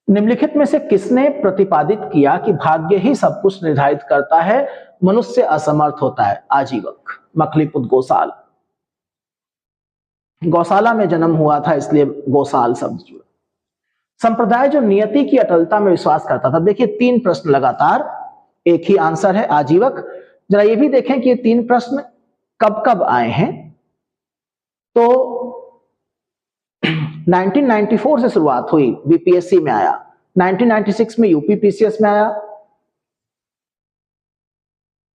निम्नलिखित में से किसने प्रतिपादित किया कि भाग्य ही सब कुछ निर्धारित करता है, मनुष्य असमर्थ होता है? आजीवक, मखलीपुत गोसाल। गौशाला में जन्म हुआ था इसलिए गोसाल शब्द जुड़ा। संप्रदाय जो नियति की अटलता में विश्वास करता था। देखिए 3 प्रश्न लगातार, एक ही आंसर है आजीवक। जरा ये भी देखें कि ये 3 प्रश्न कब कब आए हैं। तो 1994 से शुरुआत हुई, बीपीएससी में आया, 1996 में यूपीपीसीएस में आया,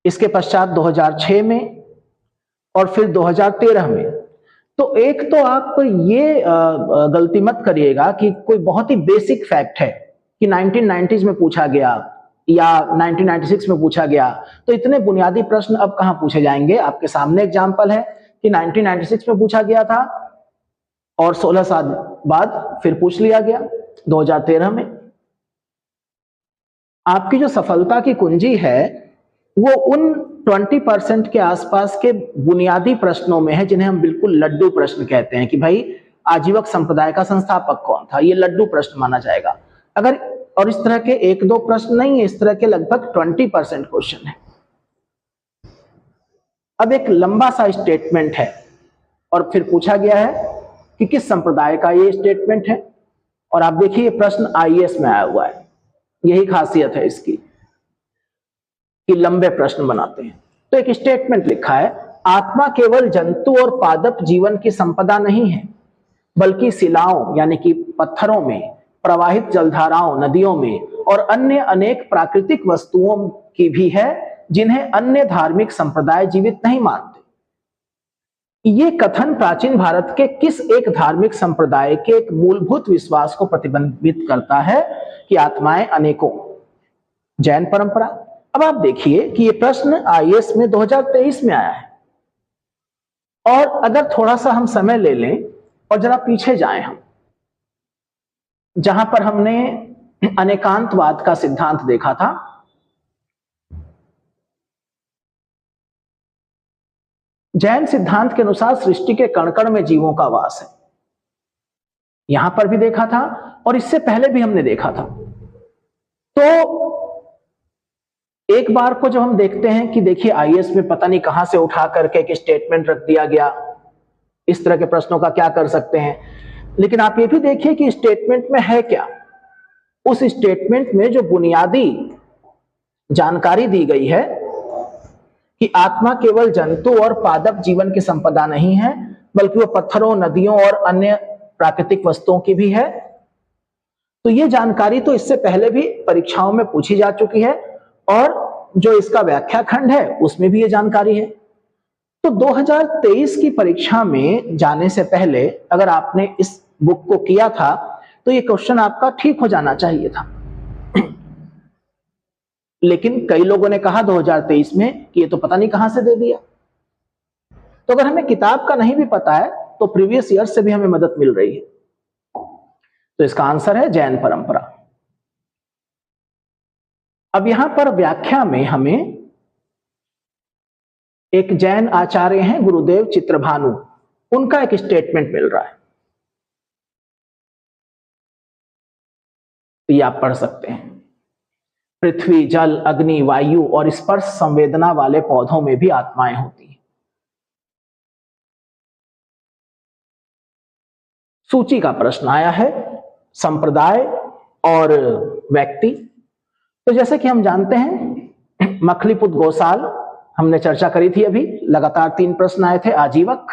इसके पश्चात 2006 में और फिर 2013 में। तो एक तो आप ये गलती मत करिएगा कि कोई बहुत ही बेसिक फैक्ट है कि 1990s में पूछा गया या 1996 में पूछा गया, तो इतने बुनियादी प्रश्न अब कहां पूछे जाएंगे। आपके सामने एग्जाम्पल है कि 1996 में पूछा गया था और 16 साल बाद फिर पूछ लिया गया 2013 में। आपकी जो सफलता की कुंजी है वो उन 20% के आसपास के बुनियादी प्रश्नों में है जिन्हें हम बिल्कुल लड्डू प्रश्न कहते हैं कि भाई आजीवक संप्रदाय का संस्थापक कौन था, ये लड्डू प्रश्न माना जाएगा। अगर और इस तरह के 1-2 प्रश्न नहीं है, इस तरह के लगभग 20% क्वेश्चन है। अब एक लंबा सा स्टेटमेंट है और फिर पूछा गया है कि किस संप्रदाय का ये स्टेटमेंट है। और आप देखिए प्रश्न आईएएस में आया हुआ है, यही खासियत है इसकी कि लंबे प्रश्न बनाते हैं। तो एक स्टेटमेंट लिखा है, आत्मा केवल जंतु और पादप जीवन की संपदा नहीं है, बल्कि शिलाओं यानी कि पत्थरों में, प्रवाहित जलधाराओं नदियों में और अन्य अनेक प्राकृतिक वस्तुओं की भी है जिन्हें अन्य धार्मिक संप्रदाय जीवित नहीं मानते। ये कथन प्राचीन भारत के किस एक धार्मिक संप्रदाय के एक मूलभूत विश्वास को प्रतिबिंबित करता है कि आत्माएं अनेकों? जैन परंपरा। अब आप देखिए कि ये प्रश्न आईएएस में 2023 में आया है। और अगर थोड़ा सा हम समय ले लें और जरा पीछे जाएं हम, जहां पर हमने अनेकांतवाद का सिद्धांत देखा था, जैन सिद्धांत के अनुसार सृष्टि के कण कण में जीवों का वास है। यहां पर भी देखा था और इससे पहले भी हमने देखा था। तो एक बार को जब हम देखते हैं कि देखिए आईएएस में पता नहीं कहां से उठा करके एक स्टेटमेंट रख दिया गया, इस तरह के प्रश्नों का क्या कर सकते हैं। लेकिन आप ये भी देखिए कि स्टेटमेंट में है क्या। उस स्टेटमेंट में जो बुनियादी जानकारी दी गई है कि आत्मा केवल जंतु और पादप जीवन की संपदा नहीं है, बल्कि वो पत्थरों, नदियों और अन्य प्राकृतिक वस्तुओं की भी है। तो ये जानकारी तो इससे पहले भी परीक्षाओं में पूछी जा चुकी है और जो इसका व्याख्या खंड है उसमें भी ये जानकारी है। तो 2023 की परीक्षा में जाने से पहले अगर आपने इस बुक को किया था तो ये क्वेश्चन आपका ठीक हो जाना चाहिए था। लेकिन कई लोगों ने कहा 2023 में कि ये तो पता नहीं कहां से दे दिया। तो अगर हमें किताब का नहीं भी पता है तो प्रीवियस ईयर से भी हमें मदद मिल रही है। तो इसका आंसर है जैन परंपरा। अब यहां पर व्याख्या में हमें एक जैन आचार्य हैं गुरुदेव चित्रभानु, उनका एक स्टेटमेंट मिल रहा है, तो ये आप पढ़ सकते हैं। पृथ्वी, जल, अग्नि, वायु और स्पर्श संवेदना वाले पौधों में भी आत्माएं होती हैं। सूची का प्रश्न आया है, संप्रदाय और व्यक्ति। तो जैसे कि हम जानते हैं मखलीपुत गोसाल, हमने चर्चा करी थी अभी, लगातार 3 प्रश्न आए थे। आजीवक।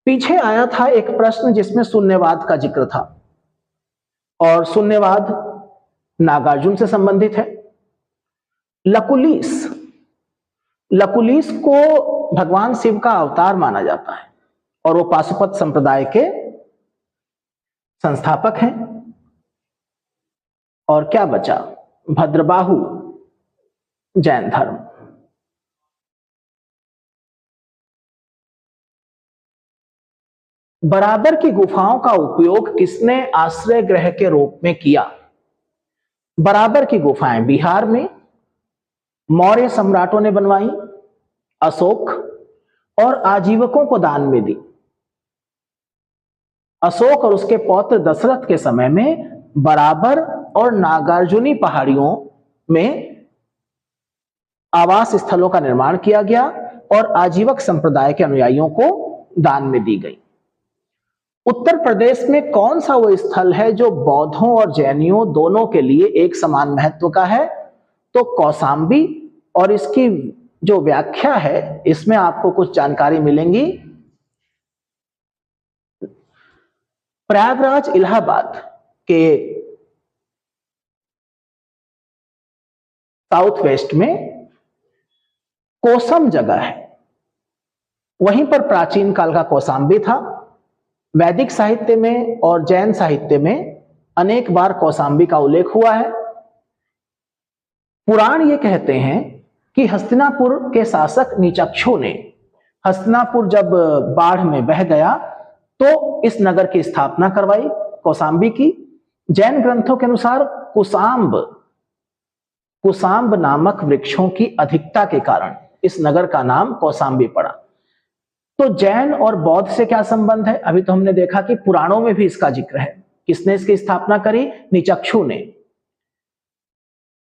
पीछे आया था एक प्रश्न जिसमें शून्यवाद का जिक्र था और शून्यवाद नागार्जुन से संबंधित है। लकुलिस, लकुलिस को भगवान शिव का अवतार माना जाता है और वो पाशुपत संप्रदाय के संस्थापक हैं। और क्या बचा? भद्रबाहु जैन धर्म। बराबर की गुफाओं का उपयोग किसने आश्रय गृह के रूप में किया? बराबर की गुफाएं बिहार में मौर्य सम्राटों ने बनवाई, अशोक, और आजीवकों को दान में दी। अशोक और उसके पौत्र दशरथ के समय में बराबर और नागार्जुनी पहाड़ियों में आवास स्थलों का निर्माण किया गया और आजीवक संप्रदाय के अनुयायियों को दान में दी गई। उत्तर प्रदेश में कौन सा वो स्थल है जो बौद्धों और जैनियों दोनों के लिए एक समान महत्व का है? तो कौशाम्बी। और इसकी जो व्याख्या है इसमें आपको कुछ जानकारी मिलेंगी। प्रयागराज इलाहाबाद के साउथ वेस्ट में कोसम जगह है, वहीं पर प्राचीन काल का कौशाम्बी था। वैदिक साहित्य में और जैन साहित्य में अनेक बार कौशाम्बी का उल्लेख हुआ है। पुराण ये कहते हैं कि हस्तिनापुर के शासक नीचक्षु ने, हस्तिनापुर जब बाढ़ में बह गया तो इस नगर की स्थापना करवाई, कौशाम्बी की। जैन ग्रंथों के अनुसार कुशाम्ब नामक वृक्षों की अधिकता के कारण इस नगर का नाम कौशाम्बी पड़ा। तो जैन और बौद्ध से क्या संबंध है? अभी तो हमने देखा कि पुराणों में भी इसका जिक्र है। किसने इसकी स्थापना करी? नीचक्षु ने।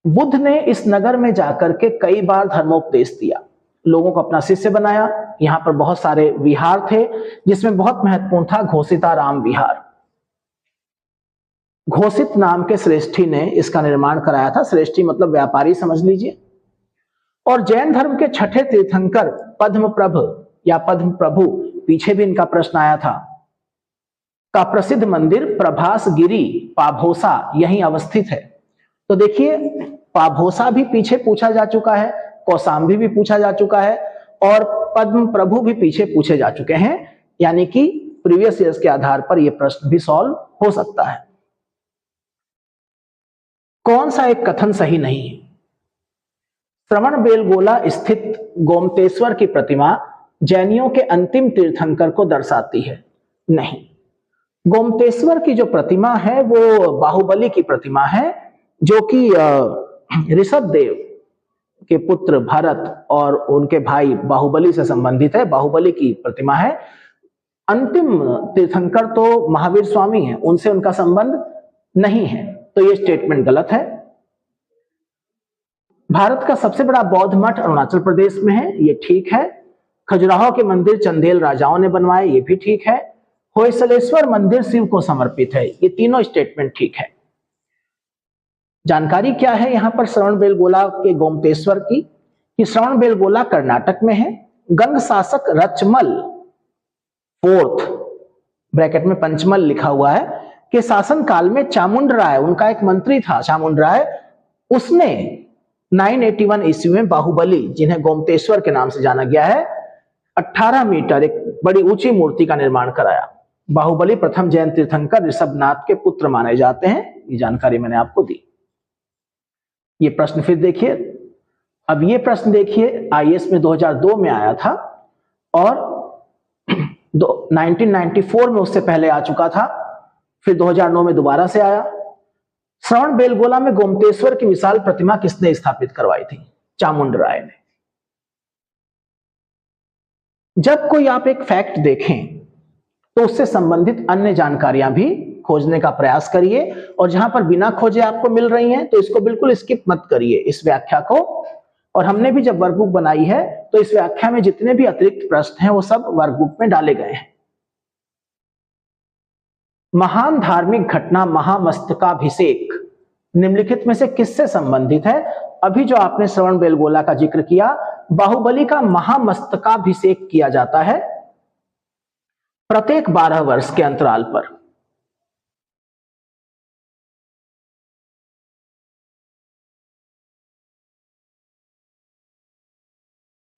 बुद्ध ने इस नगर में जाकर के कई बार धर्मोपदेश दिया, लोगों को अपना शिष्य बनाया। यहां पर बहुत सारे विहार थे जिसमें बहुत महत्वपूर्ण था घोषिताराम विहार। घोषित नाम के श्रेष्ठी ने इसका निर्माण कराया था। श्रेष्ठी मतलब व्यापारी समझ लीजिए। और जैन धर्म के छठे तीर्थंकर पद्मप्रभ या पद्म प्रभु, पीछे भी इनका प्रश्न आया था, का प्रसिद्ध मंदिर प्रभास गिरी पाभोसा यहीं अवस्थित है। तो देखिए पाभोसा भी पीछे पूछा जा चुका है, कौशाम्बी भी पूछा जा चुका है और पद्म प्रभु भी पीछे पूछे जा चुके हैं। यानी कि प्रीवियस ईयर्स के आधार पर यह प्रश्न भी सॉल्व हो सकता है। कौन सा एक कथन सही नहीं है? श्रवणबेलगोला स्थित गोमतेश्वर की प्रतिमा जैनियों के अंतिम तीर्थंकर को दर्शाती है? नहीं। गोमतेश्वर की जो प्रतिमा है वो बाहुबली की प्रतिमा है, जो कि ऋषभ देव के पुत्र भरत और उनके भाई बाहुबली से संबंधित है। बाहुबली की प्रतिमा है। अंतिम तीर्थंकर तो महावीर स्वामी हैं, उनसे उनका संबंध नहीं है। तो ये स्टेटमेंट गलत है। भारत का सबसे बड़ा बौद्ध मठ अरुणाचल प्रदेश में है, ये ठीक है। खजुराहो के मंदिर चंदेल राजाओं ने बनवाए, ये भी ठीक है। होयसलेश्वर मंदिर शिव को समर्पित है, ये तीनों स्टेटमेंट ठीक है। जानकारी क्या है यहां पर श्रवणबेलगोला के गोमतेश्वर की? कि श्रवणबेलगोला कर्नाटक में है। गंग शासक रचमल फोर्थ, ब्रैकेट में पंचमल लिखा हुआ है, कि शासन काल में चामुंडराय, उनका एक मंत्री था चामुंडराय, उसने 981 ईस्वी में बाहुबली, जिन्हें गोमतेश्वर के नाम से जाना गया है, 18 मीटर एक बड़ी ऊंची मूर्ति का निर्माण कराया। बाहुबली प्रथम जैन तीर्थंकर ऋषभनाथ के पुत्र माने जाते हैं। ये जानकारी मैंने आपको दी। ये प्रश्न फिर देखिए। अब ये प्रश्न देखिए, आईएएस में 2002 में आया था और 1994 में उससे पहले आ चुका था, फिर 2009 में दोबारा से आया। श्रवणबेलगोला में गोमतेश्वर की विशाल प्रतिमा किसने स्थापित करवाई थी? चामुंडराय ने। जब कोई आप एक फैक्ट देखें तो उससे संबंधित अन्य जानकारियां भी खोजने का प्रयास करिए, और जहां पर बिना खोजे आपको मिल रही हैं तो इसको बिल्कुल स्किप मत करिए, इस व्याख्या को। और हमने भी जब वर्कबुक बनाई है तो इस व्याख्या में जितने भी अतिरिक्त प्रश्न हैं वो सब वर्कबुक में डाले गए हैं। महान धार्मिक घटना महामस्तकाभिषेक निम्नलिखित में से किससे संबंधित है? अभी जो आपने श्रवणबेलगोला का जिक्र किया, बाहुबली का महामस्तकाभिषेक किया जाता है प्रत्येक 12 वर्ष के अंतराल पर।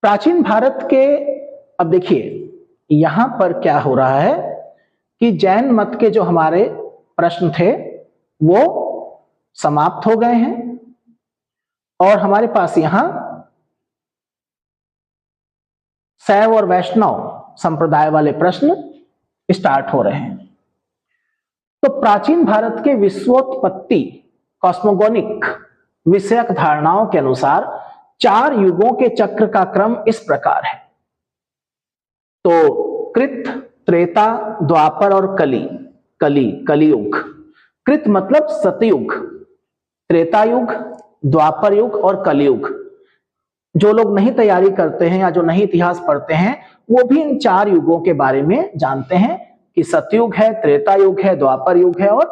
प्राचीन भारत के, अब देखिए यहां पर क्या हो रहा है कि जैन मत के जो हमारे प्रश्न थे वो समाप्त हो गए हैं और हमारे पास यहां शैव और वैष्णव संप्रदाय वाले प्रश्न स्टार्ट हो रहे हैं। तो प्राचीन भारत के विश्वोत्पत्ति कॉस्मोगोनिक विषयक धारणाओं के अनुसार 4 युगों के चक्र का क्रम इस प्रकार है। तो कृत, त्रेता, द्वापर और कलियुग। कृत मतलब सतयुग, त्रेता युग, द्वापर युग और कलियुग। जो लोग नहीं तैयारी करते हैं या जो नहीं इतिहास पढ़ते हैं वो भी इन 4 युगों के बारे में जानते हैं कि सतयुग है, त्रेता युग है, द्वापर युग है और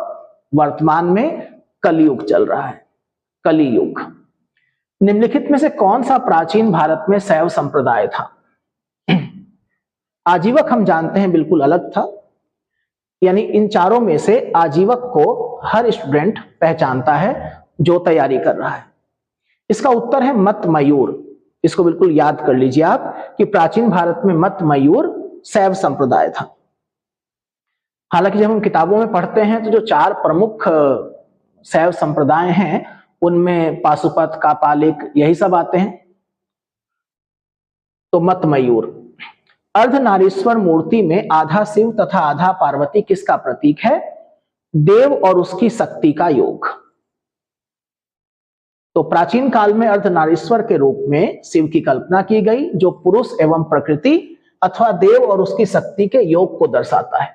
वर्तमान में कलियुग चल रहा है, कलियुग। निम्नलिखित में से कौन सा प्राचीन भारत में शैव संप्रदाय था? आजीवक हम जानते हैं बिल्कुल अलग था, यानी इन चारों में से आजीवक को हर स्टूडेंट पहचानता है जो तैयारी कर रहा है। इसका उत्तर है मत मयूर। इसको बिल्कुल याद कर लीजिए आप कि प्राचीन भारत में मत मयूर शैव संप्रदाय था। हालांकि जब हम किताबों में पढ़ते हैं तो जो 4 प्रमुख शैव संप्रदाय हैं उनमें पाशुपत, कापालिक यही सब आते हैं। तो मत मयूर। अर्धनारीश्वर मूर्ति में आधा शिव तथा आधा पार्वती किसका प्रतीक है? देव और उसकी शक्ति का योग। तो प्राचीन काल में अर्धनारीश्वर के रूप में शिव की कल्पना की गई जो पुरुष एवं प्रकृति अथवा देव और उसकी शक्ति के योग को दर्शाता है।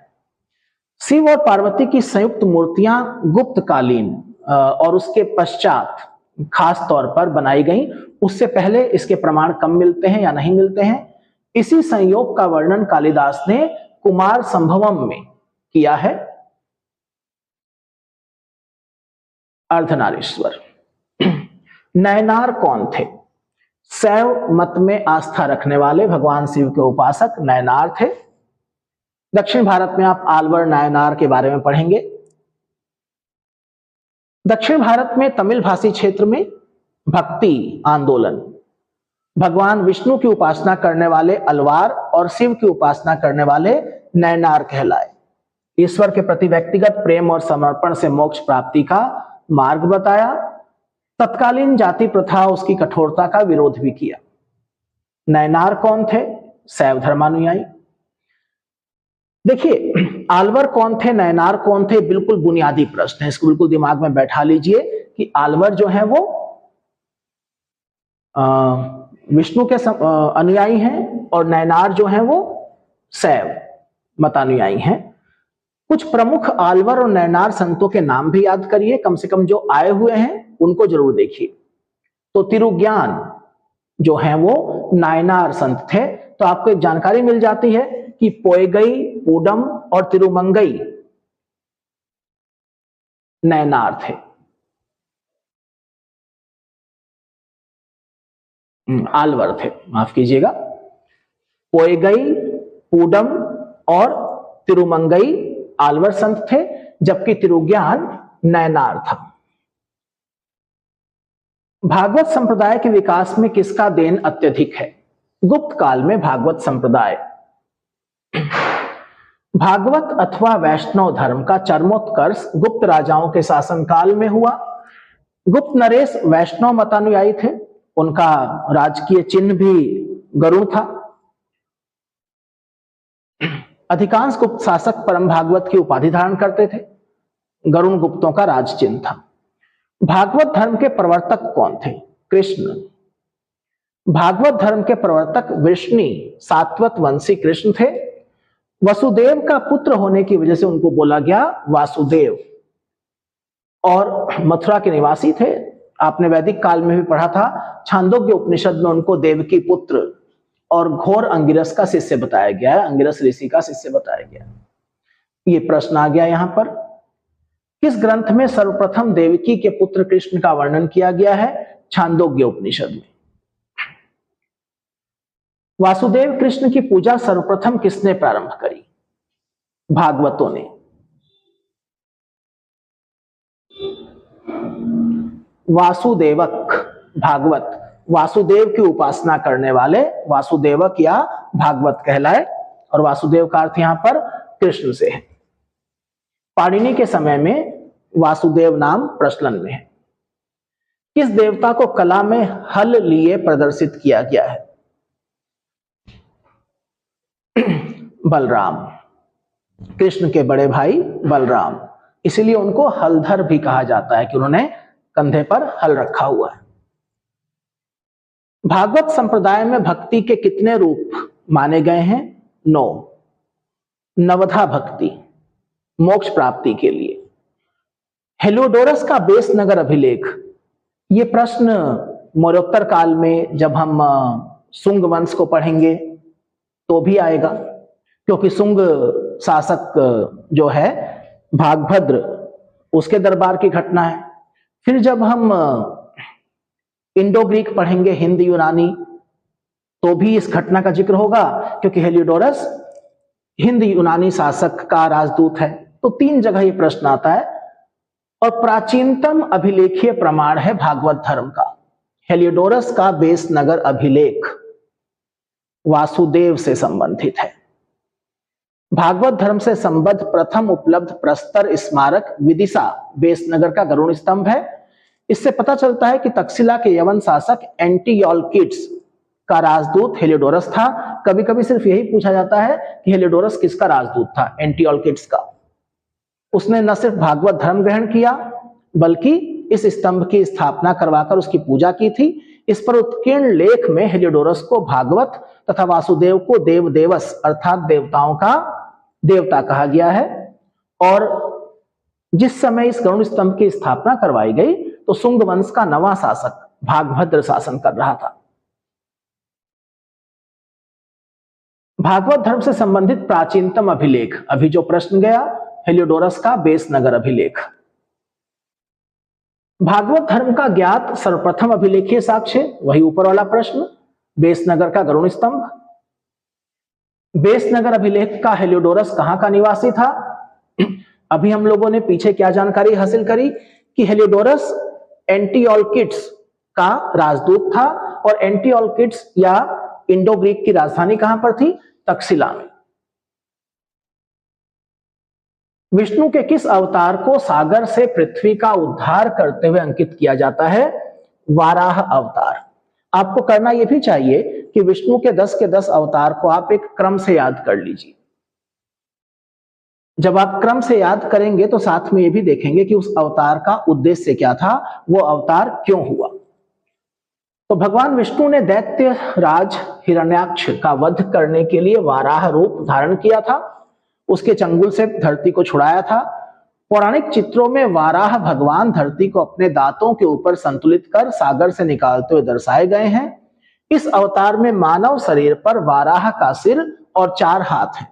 शिव और पार्वती की संयुक्त मूर्तियां गुप्त कालीन और उसके पश्चात खास तौर पर बनाई गई। उससे पहले इसके प्रमाण कम मिलते हैं या नहीं मिलते हैं। इसी संयोग का वर्णन कालिदास ने कुमार संभवम में किया है। अर्धनारीश्वर। नयनार कौन थे? शैव मत में आस्था रखने वाले भगवान शिव के उपासक नयनार थे। दक्षिण भारत में आप आल्वर नायनार के बारे में पढ़ेंगे। दक्षिण भारत में तमिल भाषी क्षेत्र में भक्ति आंदोलन भगवान विष्णु की उपासना करने वाले अलवार और शिव की उपासना करने वाले नयनार कहलाए। ईश्वर के प्रति व्यक्तिगत प्रेम और समर्पण से मोक्ष प्राप्ति का मार्ग बताया। तत्कालीन जाति प्रथा उसकी कठोरता का विरोध भी किया। नयनार कौन थे? शैव धर्मानुयायी। देखिए आल्वर कौन थे, नयनार कौन थे, बिल्कुल बुनियादी प्रश्न है। इसको बिल्कुल दिमाग में बैठा लीजिए कि आल्वर जो है वो विष्णु के अनुयायी हैं और नयनार जो है वो शैव मतानुयायी हैं। कुछ प्रमुख आल्वर और नयनार संतों के नाम भी याद करिए, कम से कम जो आए हुए हैं उनको जरूर देखिए। तो तिरुज्ञान जो है वो नायनार संत थे। तो आपको एक जानकारी मिल जाती है कि पोएगई, पूडम और तिरुमंगई नयनार थे, आल्वर थे, माफ कीजिएगा। पोएगई, पूडम और तिरुमंगई आल्वर संत थे, जबकि तिरुज्ञान नयनार था। भागवत संप्रदाय के विकास में किसका देन अत्यधिक है? गुप्त काल में भागवत संप्रदाय। भागवत अथवा वैष्णव धर्म का चरमोत्कर्ष गुप्त राजाओं के शासनकाल में हुआ। गुप्त नरेश वैष्णव मतानुयायी थे। उनका राजकीय चिन्ह भी गरुड़ था। अधिकांश गुप्त शासक परम भागवत की उपाधि धारण करते थे। गरुड़ गुप्तों का राज चिन्ह था। भागवत धर्म के प्रवर्तक कौन थे? कृष्ण। भागवत धर्म के प्रवर्तक वृष्णि सात्वत वंशी कृष्ण थे। वसुदेव का पुत्र होने की वजह से उनको बोला गया वासुदेव, और मथुरा के निवासी थे। आपने वैदिक काल में भी पढ़ा था, छांदोग्य उपनिषद में उनको देवकी पुत्र और घोर अंगिरस का शिष्य बताया गया है, अंगिरस ऋषि का शिष्य बताया गया। ये प्रश्न आ गया यहां पर, किस ग्रंथ में सर्वप्रथम देवकी के पुत्र कृष्ण का वर्णन किया गया है? छांदोग्य उपनिषद में। वासुदेव कृष्ण की पूजा सर्वप्रथम किसने प्रारंभ करी? भागवतों ने। वासुदेवक भागवत वासुदेव की उपासना करने वाले वासुदेवक या भागवत कहलाए, और वासुदेव का अर्थ यहां पर कृष्ण से है। पाणिनि के समय में वासुदेव नाम प्रचलन में है। किस देवता को कला में हल लिए प्रदर्शित किया गया है? बलराम, कृष्ण के बड़े भाई बलराम, इसीलिए उनको हलधर भी कहा जाता है कि उन्होंने कंधे पर हल रखा हुआ है। भागवत संप्रदाय में भक्ति के कितने रूप माने गए हैं? 9। नवधा भक्ति, मोक्ष प्राप्ति के लिए। हेलियोडोरस का बेस नगर अभिलेख, ये प्रश्न मौर्योत्तर काल में जब हम सुंग वंश को पढ़ेंगे तो भी आएगा, क्योंकि सुंग शासक जो है भागभद्र, उसके दरबार की घटना है। फिर जब हम इंडो ग्रीक पढ़ेंगे, हिंद यूनानी, तो भी इस घटना का जिक्र होगा, क्योंकि हेलियोडोरस हिंद यूनानी शासक का राजदूत है। तो 3 जगह ये प्रश्न आता है। और प्राचीनतम अभिलेखीय प्रमाण है भागवत धर्म का हेलियोडोरस का बेस नगर अभिलेख, वासुदेव से संबंधित है। भागवत धर्म से संबद्ध प्रथम उपलब्ध प्रस्तर स्मारक विदिशा बेस नगर का गरुड़ स्तंभ है। इससे पता चलता है कि तक्षशिला के यवन शासक एंटीयोलकिड्स का राजदूत हेलियोडोरस था। कभी कभी सिर्फ यही पूछा जाता है कि हेलियोडोरस किसका राजदूत था? एंटीयोलकिड्स का। उसने न सिर्फ भागवत धर्म ग्रहण किया, बल्कि इस स्तंभ की स्थापना करवाकर उसकी पूजा की थी। इस पर उत्कीर्ण लेख में हेलियोडोरस को भागवत तथा वासुदेव को देव देवस अर्थात देवताओं का देवता कहा गया है। और जिस समय इस गरुड़ स्तंभ की स्थापना करवाई गई तो सुंग वंश का नवा शासक भागभद्र शासन कर रहा था। भागवत धर्म से संबंधित प्राचीनतम अभिलेख, अभी जो प्रश्न गया, हेलियोडोरस का बेस नगर अभिलेख। भागवत धर्म का ज्ञात सर्वप्रथम अभिलेखीय साक्ष्य, वही ऊपर वाला प्रश्न, बेस नगर का गरुड़ स्तंभ। बेस नगर अभिलेख का हेलियोडोरस कहां का निवासी था? अभी हम लोगों ने पीछे क्या जानकारी हासिल करी कि हेलियोडोरस एंटीयोलकिड्स का राजदूत था, और एंटीयोलकिड्स या इंडो ग्रीक की राजधानी कहां पर थी? तक्षशिला में। विष्णु के किस अवतार को सागर से पृथ्वी का उद्धार करते हुए अंकित किया जाता है? वाराह अवतार। आपको करना यह भी चाहिए कि विष्णु के 10 के 10 अवतार को आप एक क्रम से याद कर लीजिए। जब आप क्रम से याद करेंगे तो साथ में यह भी देखेंगे कि उस अवतार का उद्देश्य क्या था, वो अवतार क्यों हुआ। तो भगवान विष्णु ने दैत्य राज हिरण्याक्ष का वध करने के लिए वाराह रूप धारण किया था, उसके चंगुल से धरती को छुड़ाया था। पौराणिक चित्रों में वाराह भगवान धरती को अपने दांतों के ऊपर संतुलित कर सागर से निकालते हुए दर्शाए गए हैं। इस अवतार में मानव शरीर पर वाराह का सिर और 4 हाथ हैं,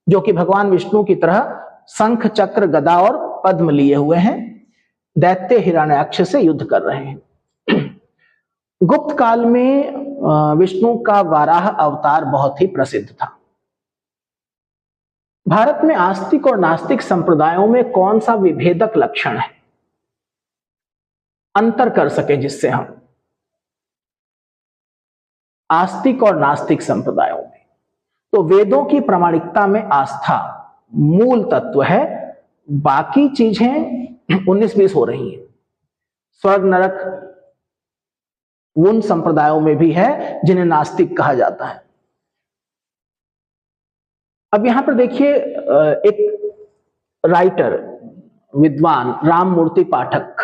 जो कि भगवान विष्णु की तरह शंख, चक्र, गदा और पद्म लिए हुए हैं। दैत्य हिरण्याक्ष से युद्ध कर रहे हैं। गुप्त काल में विष्णु का वाराह अवतार बहुत ही प्रसिद्ध था। भारत में आस्तिक और नास्तिक संप्रदायों में कौन सा विभेदक लक्षण है, अंतर कर सके जिससे हम? आस्तिक और नास्तिक संप्रदायों में तो वेदों की प्रामाणिकता में आस्था मूल तत्व है, बाकी चीजें 19-20 हो रही हैं। स्वर्ग नरक उन संप्रदायों में भी है जिन्हें नास्तिक कहा जाता है। अब यहां पर देखिए, एक राइटर, विद्वान राममूर्ति पाठक,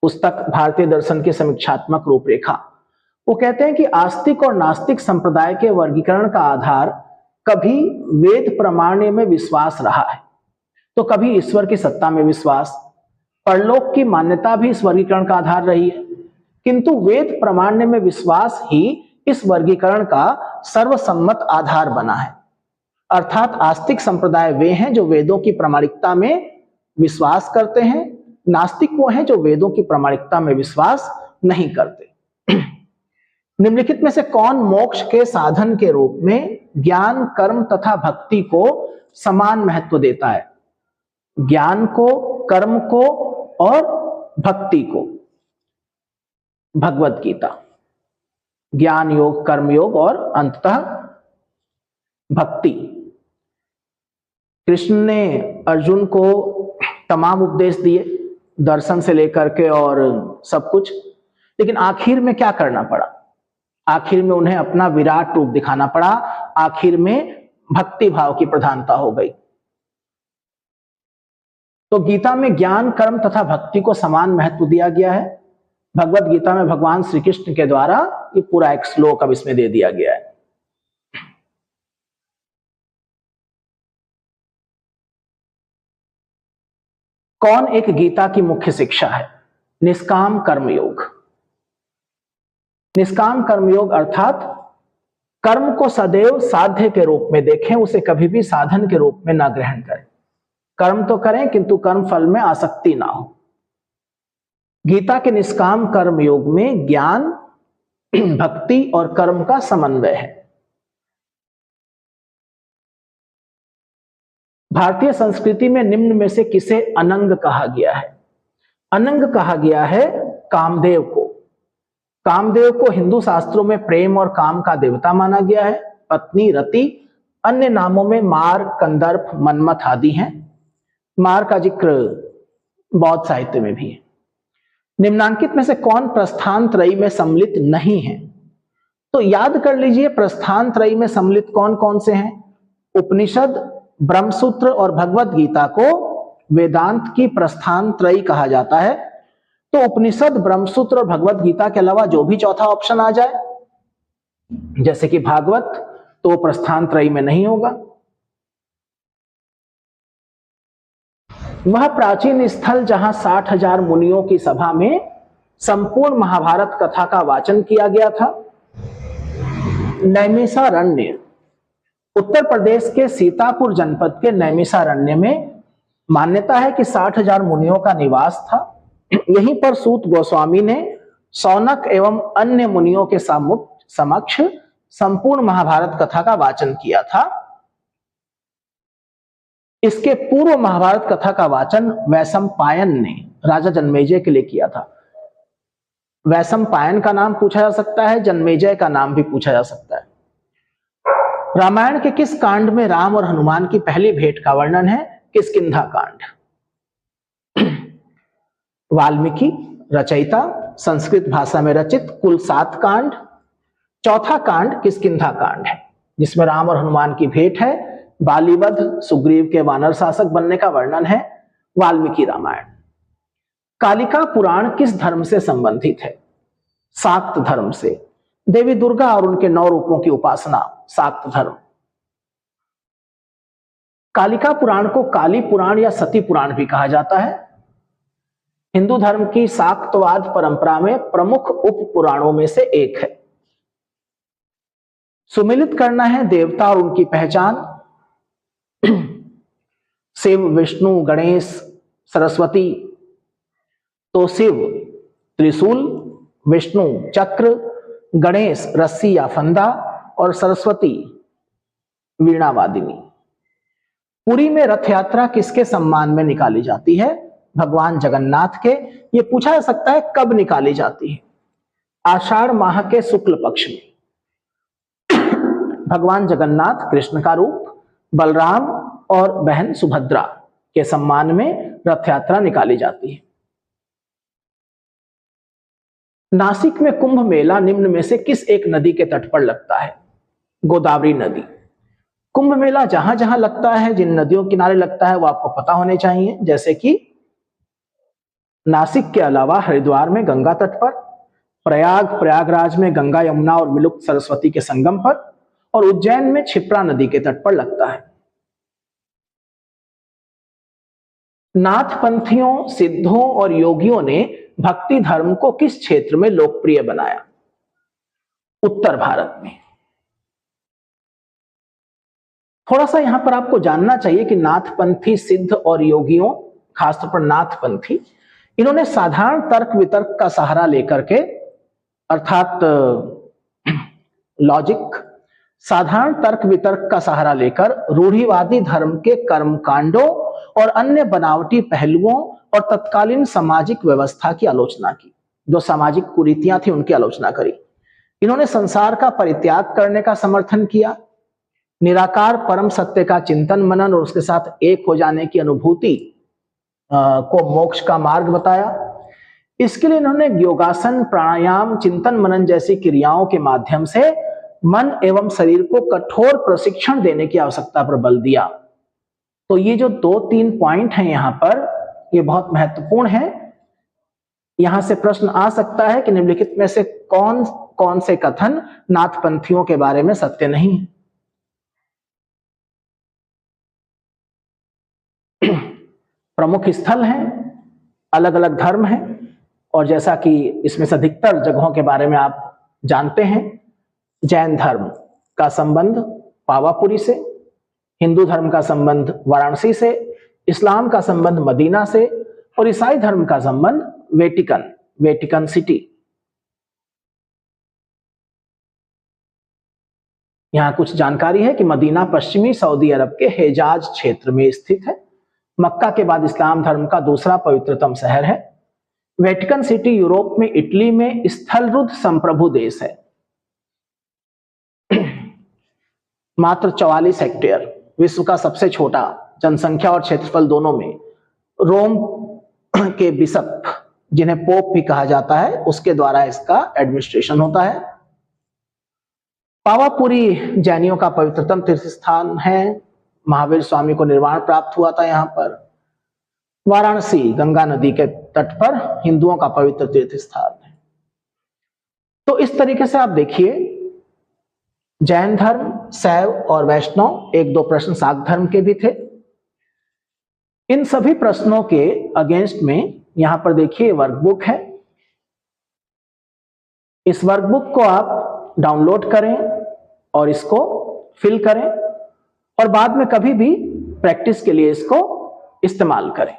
पुस्तक भारतीय दर्शन की समीक्षात्मक रूपरेखा, वो कहते हैं कि आस्तिक और नास्तिक संप्रदाय के वर्गीकरण का आधार कभी वेद प्रामाण्य में विश्वास रहा है, तो कभी ईश्वर की सत्ता में विश्वास, परलोक की मान्यता भी इस वर्गीकरण का आधार रही है। किंतु वेद प्रामाण्य में विश्वास ही इस वर्गीकरण का सर्वसम्मत आधार बना है। अर्थात आस्तिक संप्रदाय वे हैं जो वेदों की प्रामाणिकता में विश्वास करते हैं, नास्तिक वो हैं जो वेदों की प्रामाणिकता में विश्वास नहीं करते। निम्नलिखित में से कौन मोक्ष के साधन के रूप में ज्ञान, कर्म तथा भक्ति को समान महत्व देता है? ज्ञान को, कर्म को और भक्ति को। भगवत गीता। ज्ञान योग, कर्म योग और अंततः भक्ति। कृष्ण ने अर्जुन को तमाम उपदेश दिए, दर्शन से लेकर के और सब कुछ, लेकिन आखिर में क्या करना पड़ा? आखिर में उन्हें अपना विराट रूप दिखाना पड़ा। आखिर में भक्ति भाव की प्रधानता हो गई। तो गीता में ज्ञान, कर्म तथा भक्ति को समान महत्व दिया गया है। भगवत गीता में भगवान श्री कृष्ण के द्वारा ये पूरा एक श्लोक अब इसमें दे दिया गया है। कौन एक गीता की मुख्य शिक्षा है? निष्काम कर्मयोग। निष्काम कर्मयोग अर्थात कर्म को सदैव साध्य के रूप में देखें, उसे कभी भी साधन के रूप में ना ग्रहण करें। कर्म तो करें किंतु कर्म फल में आसक्ति ना हो। गीता के निष्काम कर्म योग में ज्ञान, भक्ति और कर्म का समन्वय है। भारतीय संस्कृति में निम्न में से किसे अनंग कहा गया है? अनंग कहा गया है कामदेव को। कामदेव को हिंदू शास्त्रों में प्रेम और काम का देवता माना गया है। पत्नी रति, अन्य नामों में मार, कंदर्प, मन्मथ आदि हैं। मार का जिक्र बौद्ध साहित्य में भी है। निम्नांकित में से कौन प्रस्थान त्रयी में सम्मिलित नहीं है? तो याद कर लीजिए, प्रस्थान त्रयी में सम्मिलित कौन कौन से हैं? उपनिषद, ब्रह्मसूत्र और भगवत गीता को वेदांत की प्रस्थान त्रयी कहा जाता है। तो उपनिषद, ब्रह्मसूत्र और भगवत गीता के अलावा जो भी चौथा ऑप्शन आ जाए, जैसे कि भागवत, तो वो प्रस्थान त्रयी में नहीं होगा। वह प्राचीन स्थल जहां 60,000 मुनियों की सभा में संपूर्ण महाभारत कथा का वाचन किया गया था, नैमिषारण्य। उत्तर प्रदेश के सीतापुर जनपद के नैमिषारण्य में मान्यता है कि 60,000 मुनियों का निवास था। यहीं पर सूत गोस्वामी ने शौनक एवं अन्य मुनियों के समक्ष संपूर्ण महाभारत कथा का वाचन किया था। इसके पूर्व महाभारत कथा का वाचन वैशंपायन ने राजा जन्मेजय के लिए किया था। वैशंपायन का नाम पूछा जा सकता है, जन्मेजय का नाम भी पूछा जा सकता है। रामायण के किस कांड में राम और हनुमान की पहली भेंट का वर्णन है? किष्किंधा कांड। वाल्मीकि रचयिता, संस्कृत भाषा में रचित कुल 7 कांड। चौथा कांड किष्किंधा कांड है, जिसमें राम और हनुमान की भेंट है। बालीवध, सुग्रीव के वानर शासक बनने का वर्णन है। वाल्मीकि रामायण। कालिका पुराण किस धर्म से संबंधित है? शाक्त धर्म से। देवी दुर्गा और उनके 9 रूपों की उपासना, शाक्त धर्म। कालिका पुराण को काली पुराण या सती पुराण भी कहा जाता है। हिंदू धर्म की शाक्तवाद परंपरा में प्रमुख उप पुराणों में से एक है। सुमिलित करना है देवता और उनकी पहचान। शिव, विष्णु, गणेश, सरस्वती। तो शिव त्रिशूल, विष्णु चक्र, गणेश रस्सी या फंदा और सरस्वती वीणावादिनी। पुरी में रथ यात्रा किसके सम्मान में निकाली जाती है? भगवान जगन्नाथ के। ये पूछा जा सकता है कब निकाली जाती है? आषाढ़ माह के शुक्ल पक्ष में। भगवान जगन्नाथ कृष्ण का रूप, बलराम और बहन सुभद्रा के सम्मान में रथ यात्रा निकाली जाती है। नासिक में कुंभ मेला निम्न में से किस एक नदी के तट पर लगता है? गोदावरी नदी। कुंभ मेला जहां जहां लगता है, जिन नदियों किनारे लगता है, वो आपको पता होने चाहिए। जैसे कि नासिक के अलावा हरिद्वार में गंगा तट पर, प्रयागराज में गंगा, यमुना और विलुप्त सरस्वती के संगम पर, और उज्जैन में क्षिप्रा नदी के तट पर लगता है। नाथपंथियों, सिद्धों और योगियों ने भक्ति धर्म को किस क्षेत्र में लोकप्रिय बनाया? उत्तर भारत में। थोड़ा सा यहां पर आपको जानना चाहिए कि नाथपंथी, सिद्ध और योगियों, खासतौर पर नाथपंथी, इन्होंने साधारण तर्क वितर्क का सहारा लेकर के, अर्थात लॉजिक, साधारण तर्क वितर्क का सहारा लेकर रूढ़िवादी धर्म के कर्मकांडों और अन्य बनावटी पहलुओं और तत्कालीन सामाजिक व्यवस्था की आलोचना की। जो सामाजिक कुरीतियां थी उनकी आलोचना करी। इन्होंने संसार का परित्याग करने का समर्थन किया, निराकार परम सत्य का चिंतन मनन और उसके साथ एक हो जाने की अनुभूति को मोक्ष का मार्ग बताया। इसके लिए इन्होंने योगासन, प्राणायाम, चिंतन मनन जैसी क्रियाओं के माध्यम से मन एवं शरीर को कठोर प्रशिक्षण देने की आवश्यकता पर बल दिया। तो ये जो 2-3 पॉइंट हैं यहां पर, ये बहुत महत्वपूर्ण है। यहां से प्रश्न आ सकता है कि निम्नलिखित में से कौन कौन से कथन नाथपंथियों के बारे में सत्य नहीं है। प्रमुख स्थल हैं, अलग अलग धर्म हैं, और जैसा कि इसमें से अधिकतर जगहों के बारे में आप जानते हैं। जैन धर्म का संबंध पावापुरी से, हिंदू धर्म का संबंध वाराणसी से, इस्लाम का संबंध मदीना से, और ईसाई धर्म का संबंध वेटिकन सिटी। यहां कुछ जानकारी है कि मदीना पश्चिमी सऊदी अरब के हिजाज क्षेत्र में स्थित है। मक्का के बाद इस्लाम धर्म का दूसरा पवित्रतम शहर है। वेटिकन सिटी यूरोप में इटली में स्थलरुद्ध संप्रभु देश है। मात्र 44 हेक्टेयर, विश्व का सबसे छोटा, जनसंख्या और क्षेत्रफल दोनों में। रोम के बिशप, जिन्हें पोप भी कहा जाता है, उसके द्वारा इसका एडमिनिस्ट्रेशन होता है। पावापुरी जैनियों का पवित्रतम तीर्थ स्थान है। महावीर स्वामी को निर्वाण प्राप्त हुआ था यहां पर। वाराणसी गंगा नदी के तट पर हिंदुओं का पवित्र तीर्थ स्थान है। तो इस तरीके से आप देखिए, जैन धर्म, शैव और वैष्णव, 1-2 प्रश्न शाक्त धर्म के भी थे। इन सभी प्रश्नों के अगेंस्ट में यहां पर देखिए वर्कबुक है। इस वर्कबुक को आप डाउनलोड करें और इसको फिल करें, और बाद में कभी भी प्रैक्टिस के लिए इसको इस्तेमाल करें।